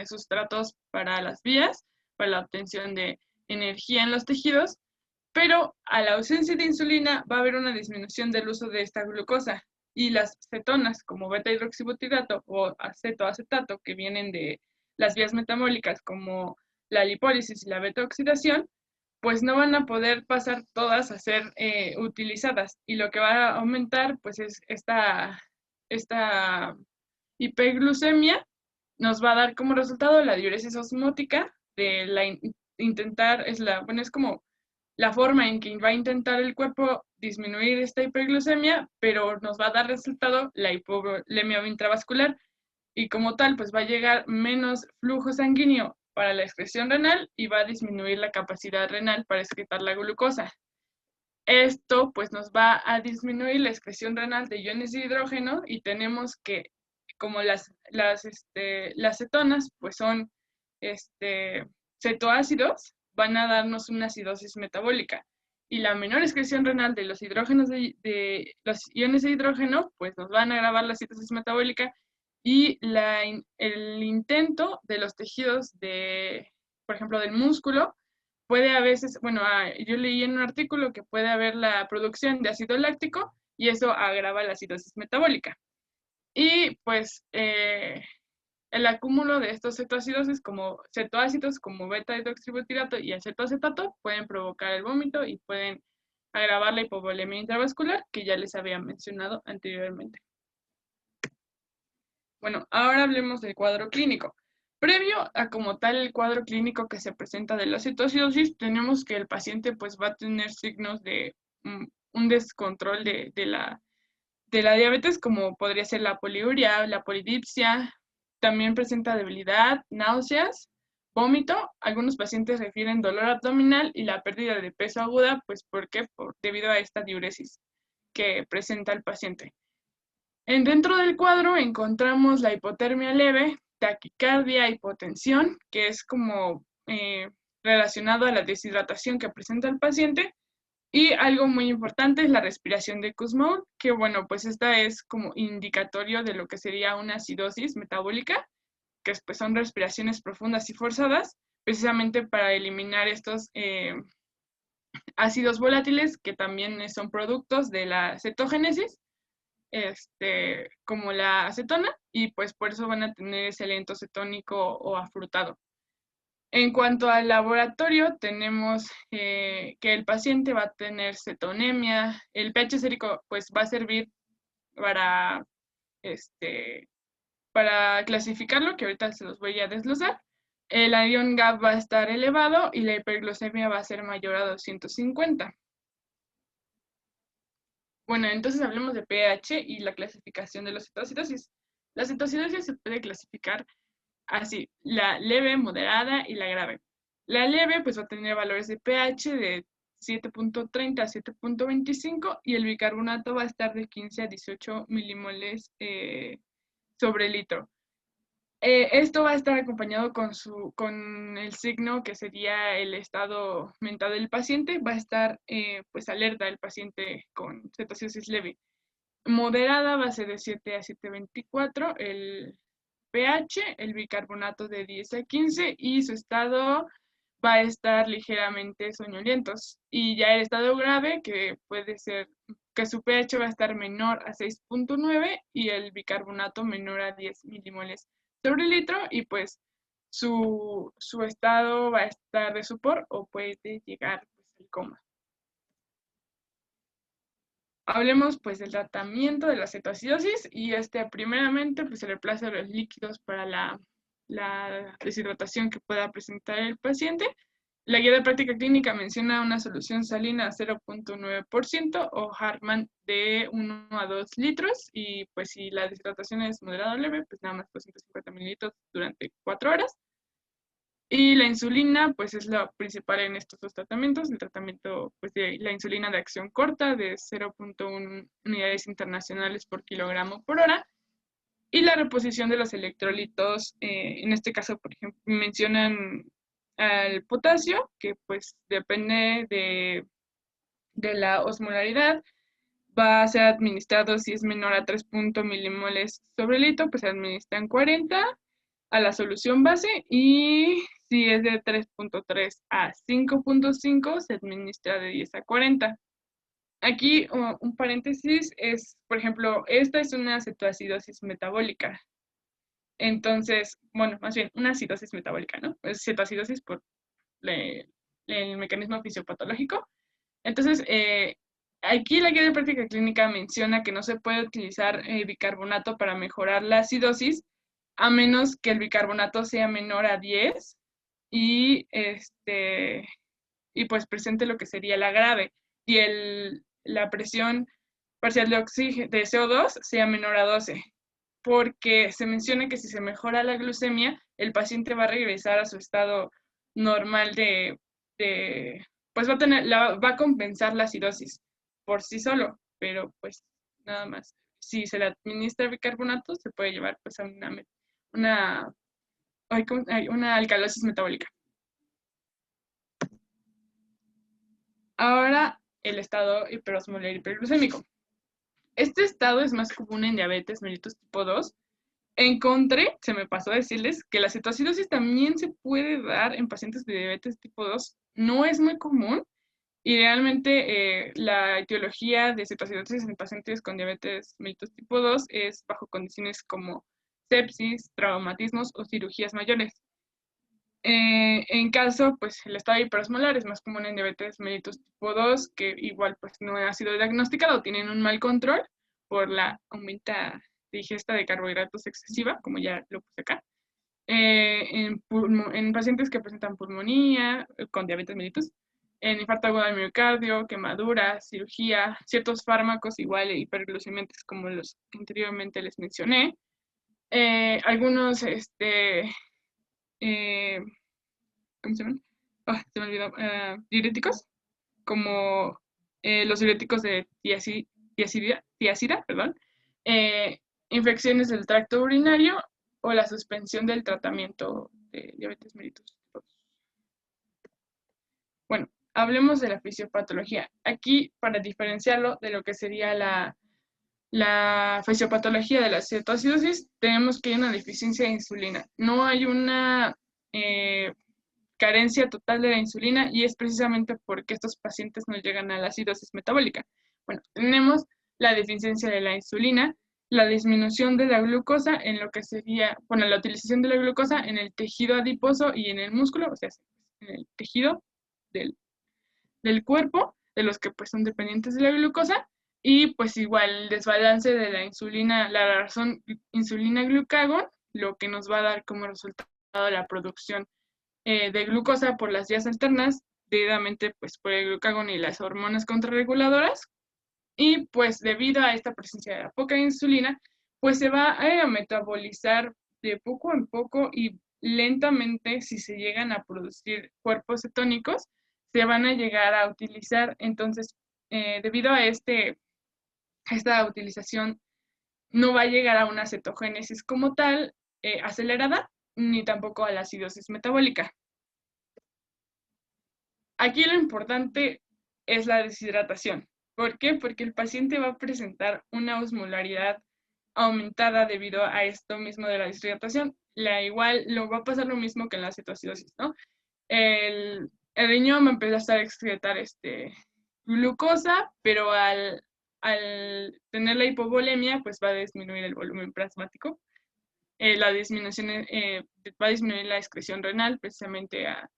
sustratos para las vías, para la obtención de energía en los tejidos, pero a la ausencia de insulina va a haber una disminución del uso de esta glucosa, y las cetonas como beta-hidroxibutirato o acetato, que vienen de las vías metabólicas como la lipólisis y la beta-oxidación, pues no van a poder pasar todas a ser utilizadas, y lo que va a aumentar pues es esta hiperglucemia. Nos va a dar como resultado la diuresis osmótica de es como la forma en que va a intentar el cuerpo disminuir esta hiperglucemia, pero nos va a dar resultado la hipovolemia intravascular, y como tal pues va a llegar menos flujo sanguíneo para la excreción renal y va a disminuir la capacidad renal para excretar la glucosa. Esto pues nos va a disminuir la excreción renal de iones de hidrógeno, y tenemos que, como las cetonas pues son cetoácidos, van a darnos una acidosis metabólica, y la menor excreción renal de los hidrógenos de los iones de hidrógeno pues nos van a agravar la acidosis metabólica, y el intento de los tejidos por ejemplo, del músculo, puede a veces, bueno, yo leí en un artículo que puede haber la producción de ácido láctico, y eso agrava la acidosis metabólica. Y pues el acúmulo de estos cetoácidos como beta-hidroxibutirato y acetoacetato pueden provocar el vómito y pueden agravar la hipovolemia intravascular, que ya les había mencionado anteriormente. Bueno, ahora hablemos del cuadro clínico. Previo a como tal el cuadro clínico que se presenta de la cetoacidosis, tenemos que el paciente pues va a tener signos de un descontrol de la diabetes, como podría ser la poliuria, la polidipsia. También presenta debilidad, náuseas, vómito. Algunos pacientes refieren dolor abdominal y la pérdida de peso aguda, pues debido a esta diuresis que presenta el paciente. Dentro del cuadro encontramos la hipotermia leve, taquicardia, hipotensión, que es como relacionado a la deshidratación que presenta el paciente. Y algo muy importante es la respiración de Kussmaul, que bueno, pues esta es como indicatorio de lo que sería una acidosis metabólica, que pues son respiraciones profundas y forzadas, precisamente para eliminar estos ácidos volátiles que también son productos de la cetogénesis, como la acetona, y pues por eso van a tener ese lento cetónico o afrutado. En cuanto al laboratorio, tenemos que el paciente va a tener cetonemia. El pH sérico pues va a servir para para clasificarlo, que ahorita se los voy a desglosar, el ion gap va a estar elevado y la hiperglucemia va a ser mayor a 250. Bueno, entonces hablemos de pH y la clasificación de la cetoacidosis. La cetoacidosis se puede clasificar así, la leve, moderada y la grave. La leve pues va a tener valores de pH de 7.30 a 7.25 y el bicarbonato va a estar de 15 a 18 milimoles sobre litro. Esto va a estar acompañado con el signo que sería el estado mental del paciente. Va a estar pues alerta el paciente con cetoacidosis leve. Moderada va a ser de 7 a 7.24 el pH, el bicarbonato de 10 a 15 y su estado va a estar ligeramente soñolientos. Y ya el estado grave, que puede ser que su pH va a estar menor a 6.9 y el bicarbonato menor a 10 milimoles sobre litro, y pues su estado va a estar de sopor o puede llegar pues, al coma. Hablemos pues del tratamiento de la cetoacidosis y primeramente pues se reemplaza los líquidos para la deshidratación que pueda presentar el paciente. La guía de práctica clínica menciona una solución salina a 0.9% o Hartmann de 1 a 2 litros y pues si la deshidratación es moderada o leve, pues nada más 250 mililitros durante 4 horas. Y la insulina, pues es la principal en estos dos tratamientos. El tratamiento pues, de la insulina de acción corta de 0.1 unidades internacionales por kilogramo por hora. Y la reposición de los electrolitos, en este caso, por ejemplo, mencionan al potasio, que pues depende de la osmolaridad. Va a ser administrado si es menor a 3 milimoles sobre litro, pues se administran 40 a la solución base y si es de 3.3 a 5.5 se administra de 10 a 40. Aquí un paréntesis es, por ejemplo, esta es una cetoacidosis metabólica. Entonces, bueno, más bien una acidosis metabólica, ¿no? Es cetoacidosis por el mecanismo fisiopatológico. Entonces, aquí la guía de práctica clínica menciona que no se puede utilizar bicarbonato para mejorar la acidosis, a menos que el bicarbonato sea menor a 10 y pues presente lo que sería la grave y la presión parcial de CO2 sea menor a 12, porque se menciona que si se mejora la glucemia, el paciente va a regresar a su estado normal pues va a compensar la acidosis por sí solo, pero pues nada más. Si se le administra bicarbonato, se puede llevar pues a una alcalosis metabólica. Ahora, el estado hiperosmolar hiperglucémico. Este estado es más común en diabetes mellitus tipo 2. Encontré, se me pasó a decirles, que la cetoacidosis también se puede dar en pacientes de diabetes tipo 2. No es muy común y realmente la etiología de cetoacidosis en pacientes con diabetes mellitus tipo 2 es bajo condiciones como sepsis, traumatismos o cirugías mayores. En caso, pues el estado hiperosmolar es más común en diabetes mellitus tipo 2, que igual pues no ha sido diagnosticado, tienen un mal control por la aumenta digesta de carbohidratos excesiva, como ya lo puse acá. En pacientes que presentan pulmonía, con diabetes mellitus, en infarto agudo del miocardio, quemaduras, cirugía, ciertos fármacos igual hiperglucemiantes como los que anteriormente les mencioné. Algunos, ¿cómo se llaman? Se me olvidó. Diuréticos, como los diuréticos de tiazida, perdón. Infecciones del tracto urinario o la suspensión del tratamiento de diabetes mellitus. Bueno, hablemos de la fisiopatología. Aquí, para diferenciarlo de lo que sería la fisiopatología de la cetoacidosis, tenemos que hay una deficiencia de insulina. No hay una carencia total de la insulina y es precisamente porque estos pacientes no llegan a la acidosis metabólica. Bueno, tenemos la deficiencia de la insulina, la disminución de la glucosa en lo que sería, bueno, la utilización de la glucosa en el tejido adiposo y en el músculo, o sea, en el tejido del cuerpo, de los que pues son dependientes de la glucosa, Y pues igual el desbalance de la insulina, la razón insulina-glucagón, lo que nos va a dar como resultado la producción de glucosa por las vías alternas, debidamente pues por el glucagón y las hormonas contrarreguladoras. Y pues debido a esta presencia de la poca insulina, pues se va a metabolizar de poco en poco y lentamente. Si se llegan a producir cuerpos cetónicos, se van a llegar a utilizar. Entonces, debido a esta utilización, no va a llegar a una cetogénesis como tal acelerada, ni tampoco a la acidosis metabólica. Aquí lo importante es la deshidratación. ¿Por qué? Porque el paciente va a presentar una osmolaridad aumentada debido a esto mismo de la deshidratación. Igual lo va a pasar lo mismo que en la cetoacidosis, ¿no? El riñón va a empezar a excretar glucosa, pero al tener la hipovolemia, pues va a disminuir el volumen plasmático. La disminución va a disminuir la excreción renal, precisamente a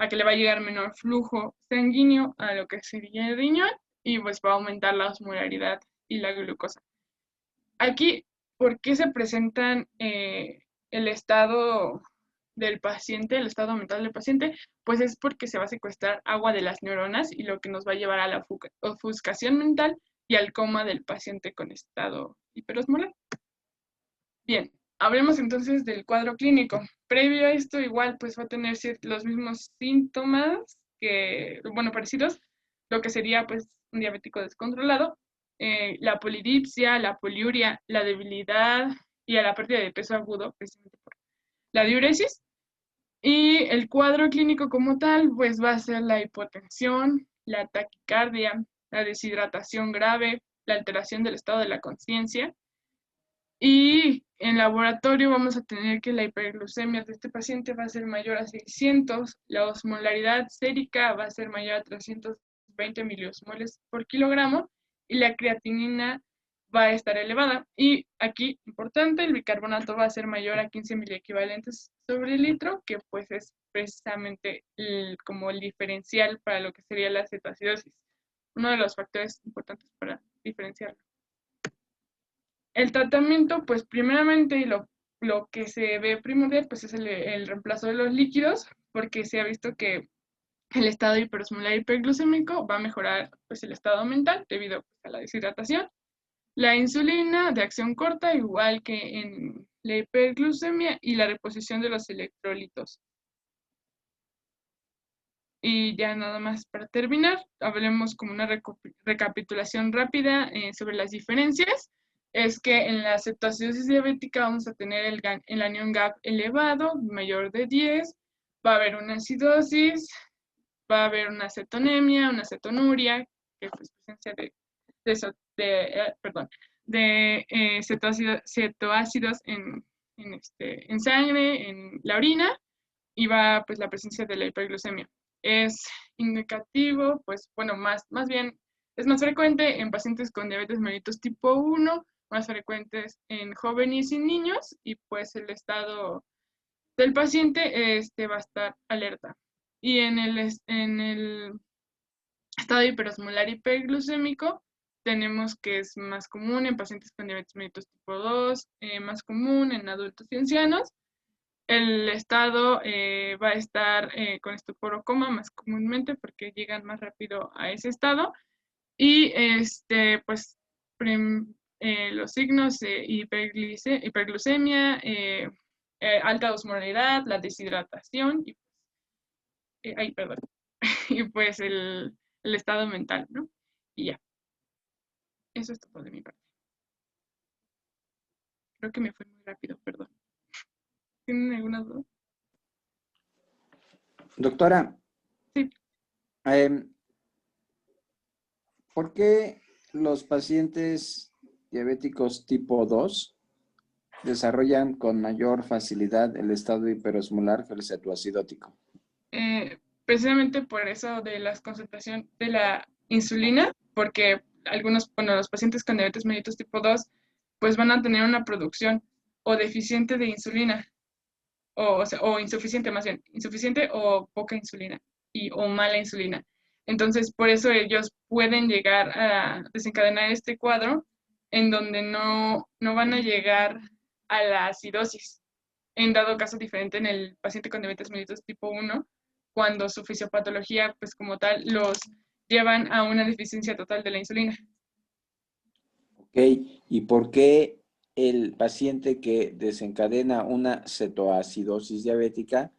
que le va a llegar menor flujo sanguíneo a lo que sería el riñón, y pues va a aumentar la osmolaridad y la glucosa. Aquí, ¿por qué se presentan el estado del paciente, el estado mental del paciente? Pues es porque se va a secuestrar agua de las neuronas, y lo que nos va a llevar a la ofuscación mental y al coma del paciente con estado hiperosmolar. Bien, hablemos entonces del cuadro clínico. Previo a esto, igual pues va a tener los mismos síntomas parecidos, lo que sería pues un diabético descontrolado, la polidipsia, la poliuria, la debilidad y a la pérdida de peso agudo, precisamente por la diuresis. Y el cuadro clínico como tal, pues va a ser la hipotensión, la taquicardia, la deshidratación grave, la alteración del estado de la conciencia. Y en laboratorio vamos a tener que la hiperglucemia de este paciente va a ser mayor a 600, la osmolaridad sérica va a ser mayor a 320 miliosmoles por kilogramo, y la creatinina va a estar elevada. Y aquí, importante, el bicarbonato va a ser mayor a 15 miliequivalentes sobre el litro, que pues es precisamente como el diferencial para lo que sería la cetoacidosis, uno de los factores importantes para diferenciarlo. El tratamiento, pues primeramente, y lo que se ve primordial, pues es el reemplazo de los líquidos, porque se ha visto que el estado hiperosmolar hiperglucémico va a mejorar pues el estado mental debido a la deshidratación. La insulina de acción corta, igual que en la hiperglucemia, y la reposición de los electrolitos. Y ya nada más para terminar, hablemos como una recapitulación rápida sobre las diferencias. Es que en la cetoacidosis diabética vamos a tener el anión GAP elevado, mayor de 10, va a haber una acidosis, va a haber una cetonemia, una cetonuria, que es presencia de cetoácidos en sangre, en la orina, y va pues la presencia de la hiperglucemia. Es indicativo, pues bueno, más bien es más frecuente en pacientes con diabetes mellitus tipo 1, más frecuentes en jóvenes y niños, y pues el estado del paciente va a estar alerta. Y en el estado hiperosmolar hiperglucémico tenemos que es más común en pacientes con diabetes mellitus tipo 2, más común en adultos y ancianos. El estado va a estar con estupor o coma más comúnmente, porque llegan más rápido a ese estado. Y pues los signos de hiperglucemia, alta osmolaridad, la deshidratación y y pues el estado mental, ¿no? Y ya. Eso es todo de mi parte. Creo que me fui muy rápido, perdón. ¿Tienen alguna duda? Doctora, Sí. ¿Por qué los pacientes diabéticos tipo 2 desarrollan con mayor facilidad el estado hiperosmolar que el cetoacidótico? Precisamente por eso de la concentración de la insulina, porque los pacientes con diabetes mellitus tipo 2, pues van a tener una producción o deficiente de insulina, o insuficiente más bien, insuficiente o poca insulina, o mala insulina. Entonces, por eso ellos pueden llegar a desencadenar este cuadro en donde no van a llegar a la acidosis. En dado caso diferente en el paciente con diabetes mellitus tipo 1, cuando su fisiopatología, pues como tal, los llevan a una deficiencia total de la insulina. Ok, ¿y por qué el paciente que desencadena una cetoacidosis diabética,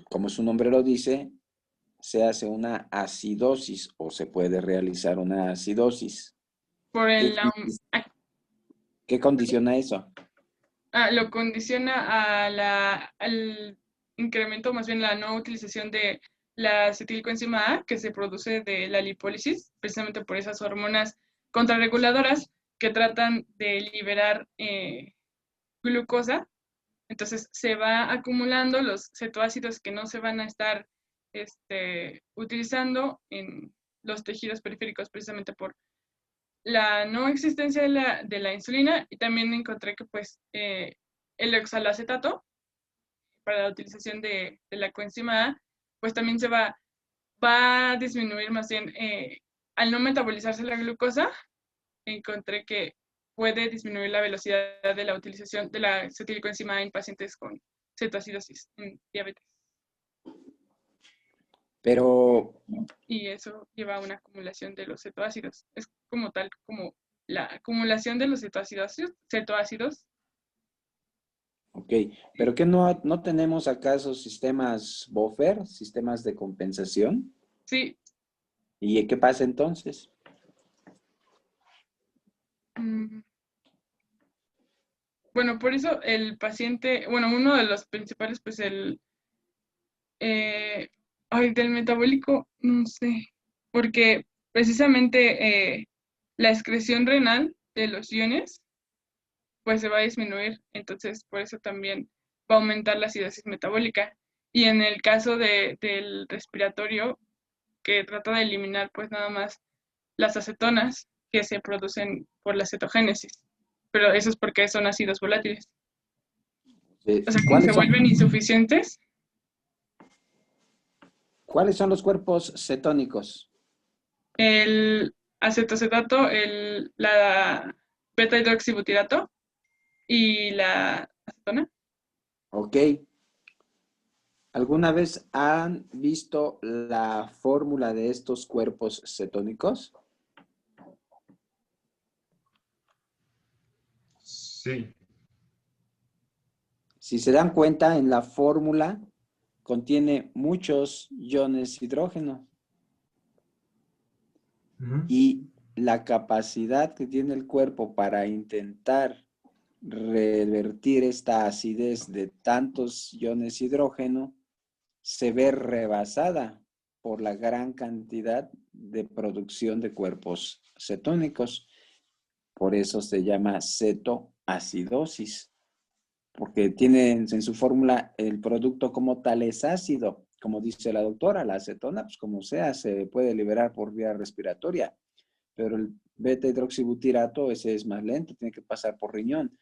como su nombre lo dice, se hace una acidosis o se puede realizar una acidosis? Por ¿Qué, el, qué condiciona eso? lo condiciona al incremento, más bien la no utilización de la acetilcoenzima A, que se produce de la lipólisis, precisamente por esas hormonas contrarreguladoras que tratan de liberar glucosa. Entonces se va acumulando los cetoácidos que no se van a estar utilizando en los tejidos periféricos, precisamente por la no existencia de la insulina, y también encontré que pues el oxalacetato para la utilización de la coenzima A, pues también va a disminuir más bien, al no metabolizarse la glucosa, encontré que puede disminuir la velocidad de la utilización de la acetilcoenzima A en pacientes con cetoacidosis en diabetes. Pero, Y eso lleva a una acumulación de los cetoácidos. Es como tal, como la acumulación de los cetoácidos. ok, pero ¿qué no tenemos acaso sistemas buffer, sistemas de compensación? Sí. ¿Y qué pasa entonces? Bueno, por eso el paciente, bueno, uno de los principales, pues del metabólico, no sé, porque precisamente la excreción renal de los iones, pues se va a disminuir, entonces por eso también va a aumentar la acidosis metabólica. Y en el caso del respiratorio, que trata de eliminar pues nada más las acetonas que se producen por la cetogénesis, pero eso es porque son ácidos volátiles. O sea, como se vuelven insuficientes. ¿Cuáles son los cuerpos cetónicos? El acetocetato, la beta-hidroxibutirato y la acetona. Ok. ¿Alguna vez han visto la fórmula de estos cuerpos cetónicos? Sí. Si se dan cuenta, en la fórmula contiene muchos iones hidrógeno. Y la capacidad que tiene el cuerpo para intentar revertir esta acidez de tantos iones hidrógeno se ve rebasada por la gran cantidad de producción de cuerpos cetónicos. Por eso se llama cetoacidosis, porque tiene en su fórmula el producto como tal es ácido. Como dice la doctora, la acetona, pues como sea, se puede liberar por vía respiratoria, pero el beta-hidroxibutirato, ese es más lento, tiene que pasar por riñón.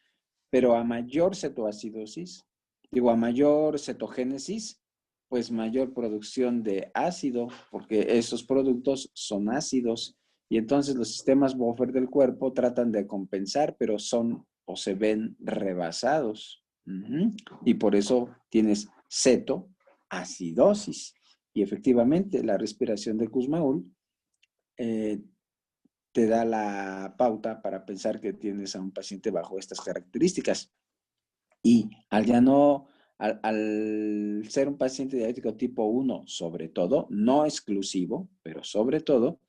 Pero a mayor cetoacidosis, a mayor cetogénesis, pues mayor producción de ácido, porque esos productos son ácidos. Y entonces los sistemas buffer del cuerpo tratan de compensar, pero son o se ven rebasados. Y por eso tienes cetoacidosis. Y efectivamente, la respiración de Kussmaul te da la pauta para pensar que tienes a un paciente bajo estas características. Y al ser un paciente diabético tipo 1, sobre todo, no exclusivo, pero sobre todo,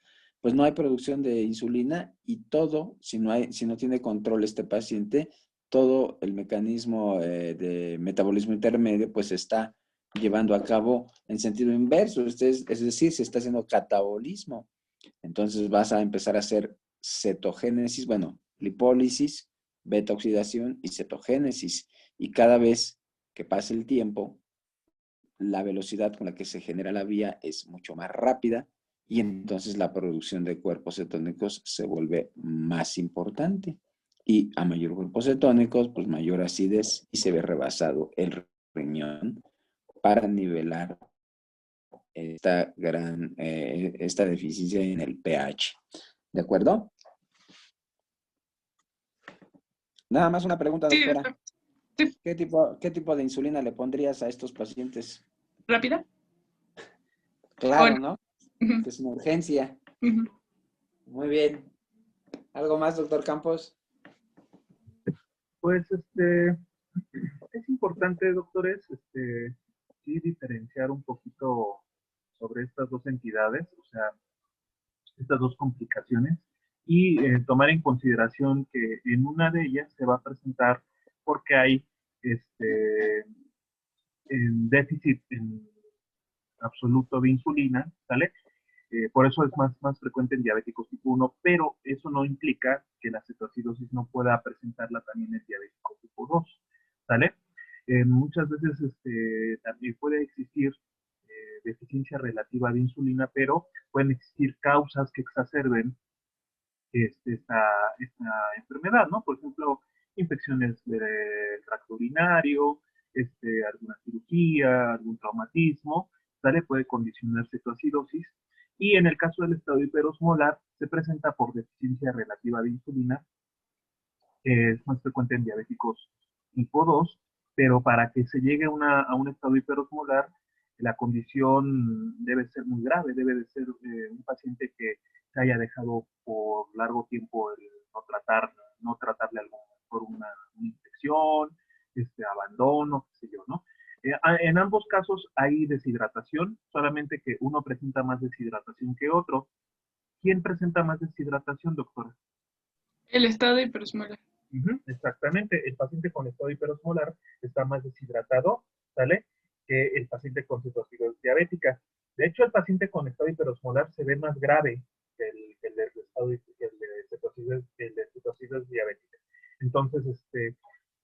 pues no hay producción de insulina y todo, si no tiene control este paciente, todo el mecanismo de metabolismo intermedio pues está llevando a cabo en sentido inverso, es decir, se está haciendo catabolismo. Entonces vas a empezar a hacer cetogénesis, lipólisis, beta oxidación y cetogénesis. Y cada vez que pase el tiempo, la velocidad con la que se genera la vía es mucho más rápida y entonces la producción de cuerpos cetónicos se vuelve más importante. Y a mayor cuerpos cetónicos, pues mayor acidez y se ve rebasado el riñón para nivelar esta deficiencia en el pH. ¿De acuerdo? Nada más una pregunta, Sí, doctora. sí. ¿Qué tipo de insulina le pondrías a estos pacientes? ¿Rápida? Claro, Bueno. ¿no? Ujú, Que es una urgencia. ujú. Muy bien. ¿Algo más, doctor Campos? Pues es importante, doctores, sí diferenciar un poquito sobre estas dos entidades, o sea, estas dos complicaciones, y tomar en consideración que en una de ellas se va a presentar porque hay en déficit en absoluto de insulina, ¿sale? Por eso es más frecuente en diabéticos tipo 1, pero eso no implica que la cetoacidosis no pueda presentarla también en diabético tipo 2, ¿sale? Muchas veces también puede existir deficiencia relativa de insulina, pero pueden existir causas que exacerben esta enfermedad, ¿no? Por ejemplo, infecciones del tracto urinario, alguna cirugía, algún traumatismo, ¿sale? Puede condicionar cetoacidosis. Y en el caso del estado hiperosmolar, se presenta por deficiencia relativa de insulina, que es más frecuente en diabéticos tipo 2, pero para que se llegue a un estado hiperosmolar, la condición debe ser muy grave, debe de ser un paciente que se haya dejado por largo tiempo el no tratarle por una infección, abandono, qué sé yo, ¿no? En ambos casos hay deshidratación, solamente que uno presenta más deshidratación que otro. ¿Quién presenta más deshidratación, doctora? El estado hiperosmolar. Exactamente, el paciente con estado hiperosmolar está más deshidratado, ¿sale? Que el paciente con cetoacidosis diabética. De hecho, el paciente con estado hiperosmolar se ve más grave que el de cetoacidosis diabética. Entonces,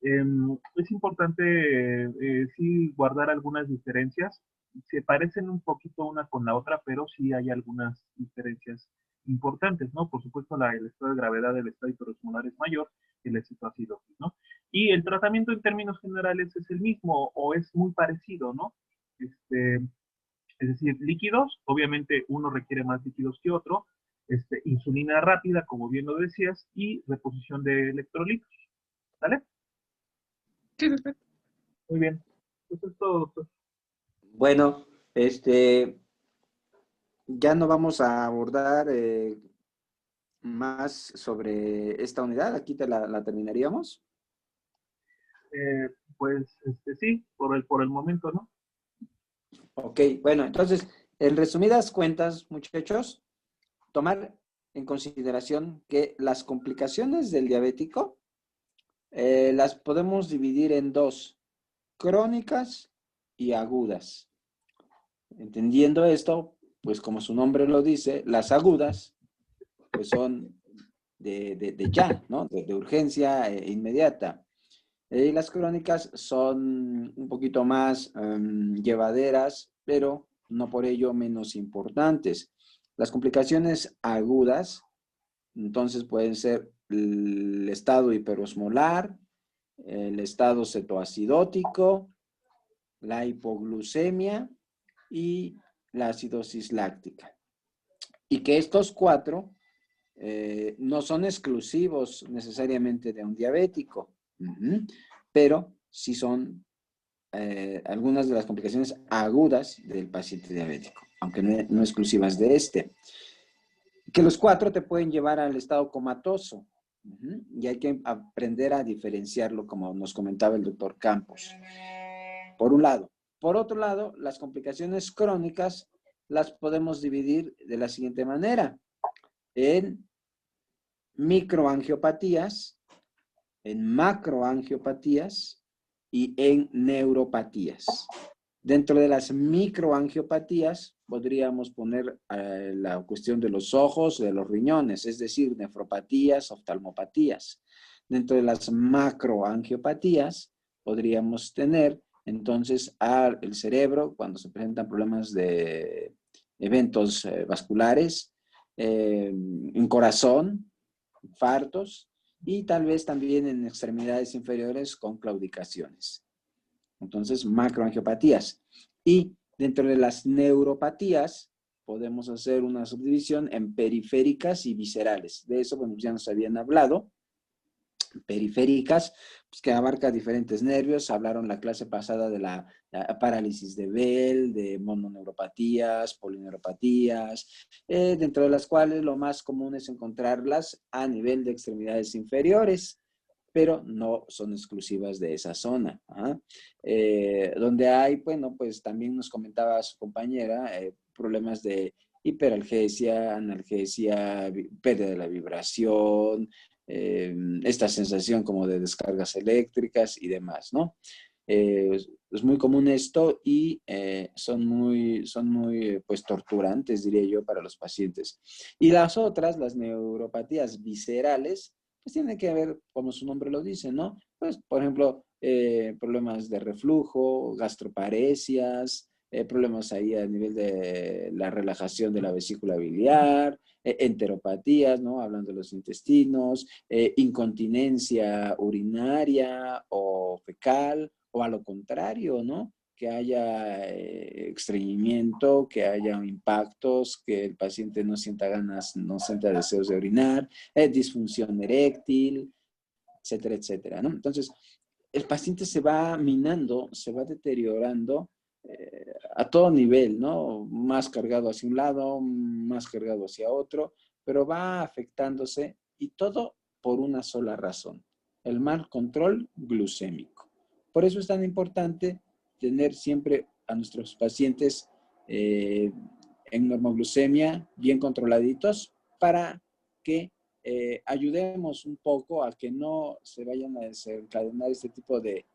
es importante sí guardar algunas diferencias. Se parecen un poquito una con la otra, pero sí hay algunas diferencias importantes, ¿no? Por supuesto, el estado de gravedad del estado hiperosmolar es mayor que la cetoacidosis, ¿no? Y el tratamiento en términos generales es el mismo o es muy parecido, ¿no? Es decir, líquidos, obviamente uno requiere más líquidos que otro, insulina rápida, como bien lo decías, y reposición de electrolitos, ¿vale? Sí, doctor. Muy bien. Eso es todo, doctor. Bueno, ya no vamos a abordar más sobre esta unidad. Aquí la terminaríamos. Pues sí, por el momento, ¿no? Ok, bueno, entonces, en resumidas cuentas, muchachos, tomar en consideración que las complicaciones del diabético las podemos dividir en dos, crónicas y agudas. Entendiendo esto, pues como su nombre lo dice, las agudas pues son de ya, ¿no? De urgencia inmediata. Y las crónicas son un poquito más llevaderas, pero no por ello menos importantes. Las complicaciones agudas, entonces pueden ser el estado hiperosmolar, el estado cetoacidótico, la hipoglucemia y la acidosis láctica. Y que estos cuatro no son exclusivos necesariamente de un diabético, pero sí son algunas de las complicaciones agudas del paciente diabético, aunque no exclusivas de este. Que los cuatro te pueden llevar al estado comatoso, y hay que aprender a diferenciarlo, como nos comentaba el doctor Campos, por un lado. Por otro lado, las complicaciones crónicas las podemos dividir de la siguiente manera: en microangiopatías, en macroangiopatías y en neuropatías. Dentro de las microangiopatías podríamos poner la cuestión de los ojos, de los riñones, es decir, nefropatías, oftalmopatías. Dentro de las macroangiopatías podríamos tener entonces el cerebro cuando se presentan problemas de eventos vasculares, en corazón, infartos, y tal vez también en extremidades inferiores con claudicaciones. Entonces, macroangiopatías. Y Dentro de las neuropatías podemos hacer una subdivisión en periféricas y viscerales. De eso, bueno, ya nos habían hablado. Periféricas, pues que abarca diferentes nervios. Hablaron la clase pasada de la parálisis de Bell, de mononeuropatías, polineuropatías, dentro de las cuales lo más común es encontrarlas a nivel de extremidades inferiores, pero no son exclusivas de esa zona. Donde hay, bueno, pues también nos comentaba su compañera, problemas de hiperalgesia, analgesia, pérdida de la vibración, esta sensación como de descargas eléctricas y demás, ¿no? Es muy común esto y son muy, pues, torturantes, diría yo, para los pacientes. Y las otras, las neuropatías viscerales, pues tienen que ver, como su nombre lo dice, ¿no? Pues, por ejemplo, problemas de reflujo, gastroparesias, problemas ahí a nivel de la relajación de la vesícula biliar, enteropatías, ¿no? Hablando de los intestinos, incontinencia urinaria o fecal, o a lo contrario, ¿no? Que haya estreñimiento, que haya impactos, que el paciente no sienta ganas, no sienta deseos de orinar, disfunción eréctil, etcétera, etcétera, ¿no? Entonces, el paciente se va minando, se va deteriorando a todo nivel, ¿no? Más cargado hacia un lado, más cargado hacia otro, pero va afectándose y todo por una sola razón, el mal control glucémico. Por eso es tan importante tener siempre a nuestros pacientes en normoglucemia bien controladitos para que ayudemos un poco a que no se vayan a desencadenar este tipo de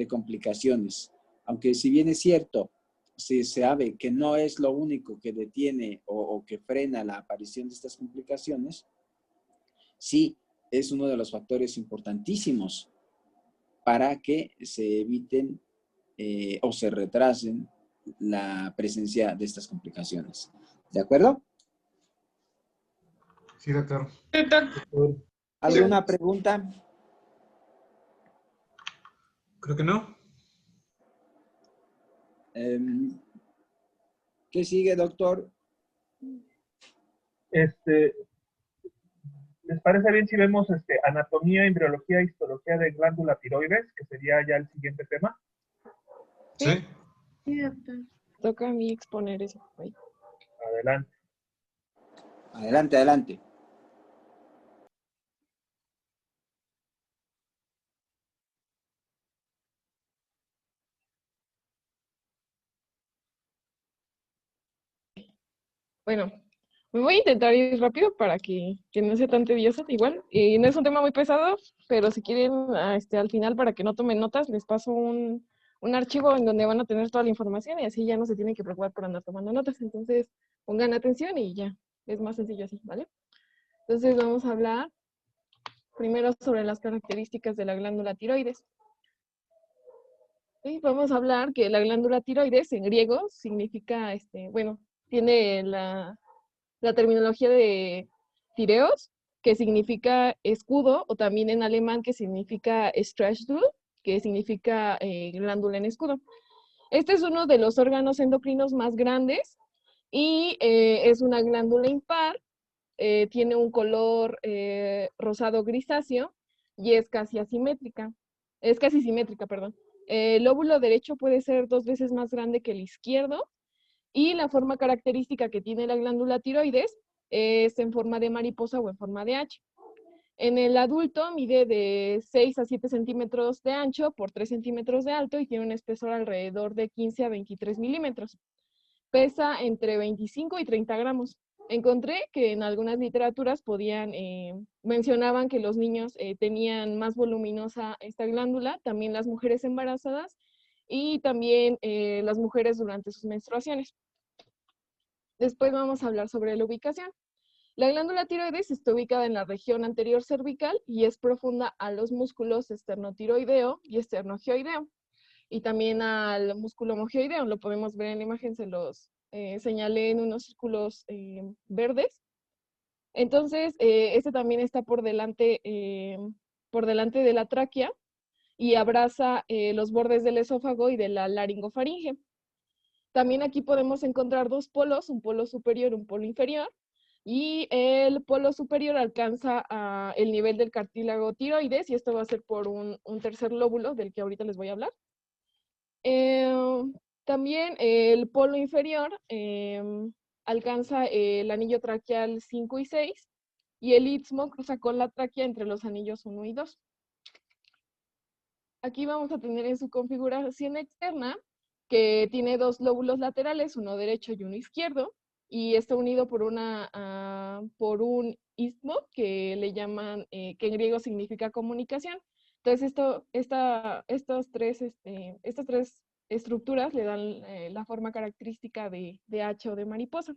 complicaciones. Aunque si bien es cierto, se sabe que no es lo único que detiene o que frena la aparición de estas complicaciones, sí es uno de los factores importantísimos para que se eviten o se retrasen la presencia de estas complicaciones. ¿De acuerdo? Sí, doctor. Doctor, ¿Alguna pregunta? Creo que no. ¿Qué sigue, doctor? ¿Les parece bien si vemos anatomía, embriología, histología de glándula tiroides, que sería ya el siguiente tema? Sí. Sí, doctor. Toca a mí exponer eso. Ay. Adelante. Adelante, adelante. Bueno, me voy a intentar ir rápido para que no sea tan tedioso. Igual, no es un tema muy pesado, pero si quieren, al final, para que no tomen notas, les paso un archivo en donde van a tener toda la información y así ya no se tienen que preocupar por andar tomando notas. Entonces, pongan atención y ya, es más sencillo así, ¿vale? Entonces, vamos a hablar primero sobre las características de la glándula tiroides. Sí, vamos a hablar que la glándula tiroides en griego significa, bueno, tiene la terminología de tireos, que significa escudo, o también en alemán que significa Strasdul, que significa glándula en escudo. Este es uno de los órganos endocrinos más grandes y es una glándula impar, tiene un color rosado grisáceo y es casi asimétrica. Es casi simétrica, perdón. El lóbulo derecho puede ser 2 veces más grande que el izquierdo y la forma característica que tiene la glándula tiroides es en forma de mariposa o en forma de H. En el adulto mide de 6 a 7 centímetros de ancho por 3 centímetros de alto y tiene un espesor alrededor de 15 a 23 milímetros. Pesa entre 25 y 30 gramos. Encontré que en algunas literaturas mencionaban que los niños tenían más voluminosa esta glándula, también las mujeres embarazadas y también las mujeres durante sus menstruaciones. Después vamos a hablar sobre la ubicación. La glándula tiroides está ubicada en la región anterior cervical y es profunda a los músculos esternotiroideo y esternogioideo. Y también al músculo mogioideo, lo podemos ver en la imagen, se los señalé en unos círculos verdes. Entonces, este también está por delante de la tráquea y abraza los bordes del esófago y de la laringofaringe. También aquí podemos encontrar dos polos, un polo superior y un polo inferior. Y el polo superior alcanza el nivel del cartílago tiroides y esto va a ser por un tercer lóbulo del que ahorita les voy a hablar. También el polo inferior alcanza el anillo traqueal 5 y 6 y el istmo cruza con la tráquea entre los anillos 1 y 2. Aquí vamos a tener en su configuración externa que tiene dos lóbulos laterales, uno derecho y uno izquierdo, y está unido por por un istmo que le llaman, que en griego significa comunicación. Entonces, estas tres estructuras le dan la forma característica de H o de mariposa.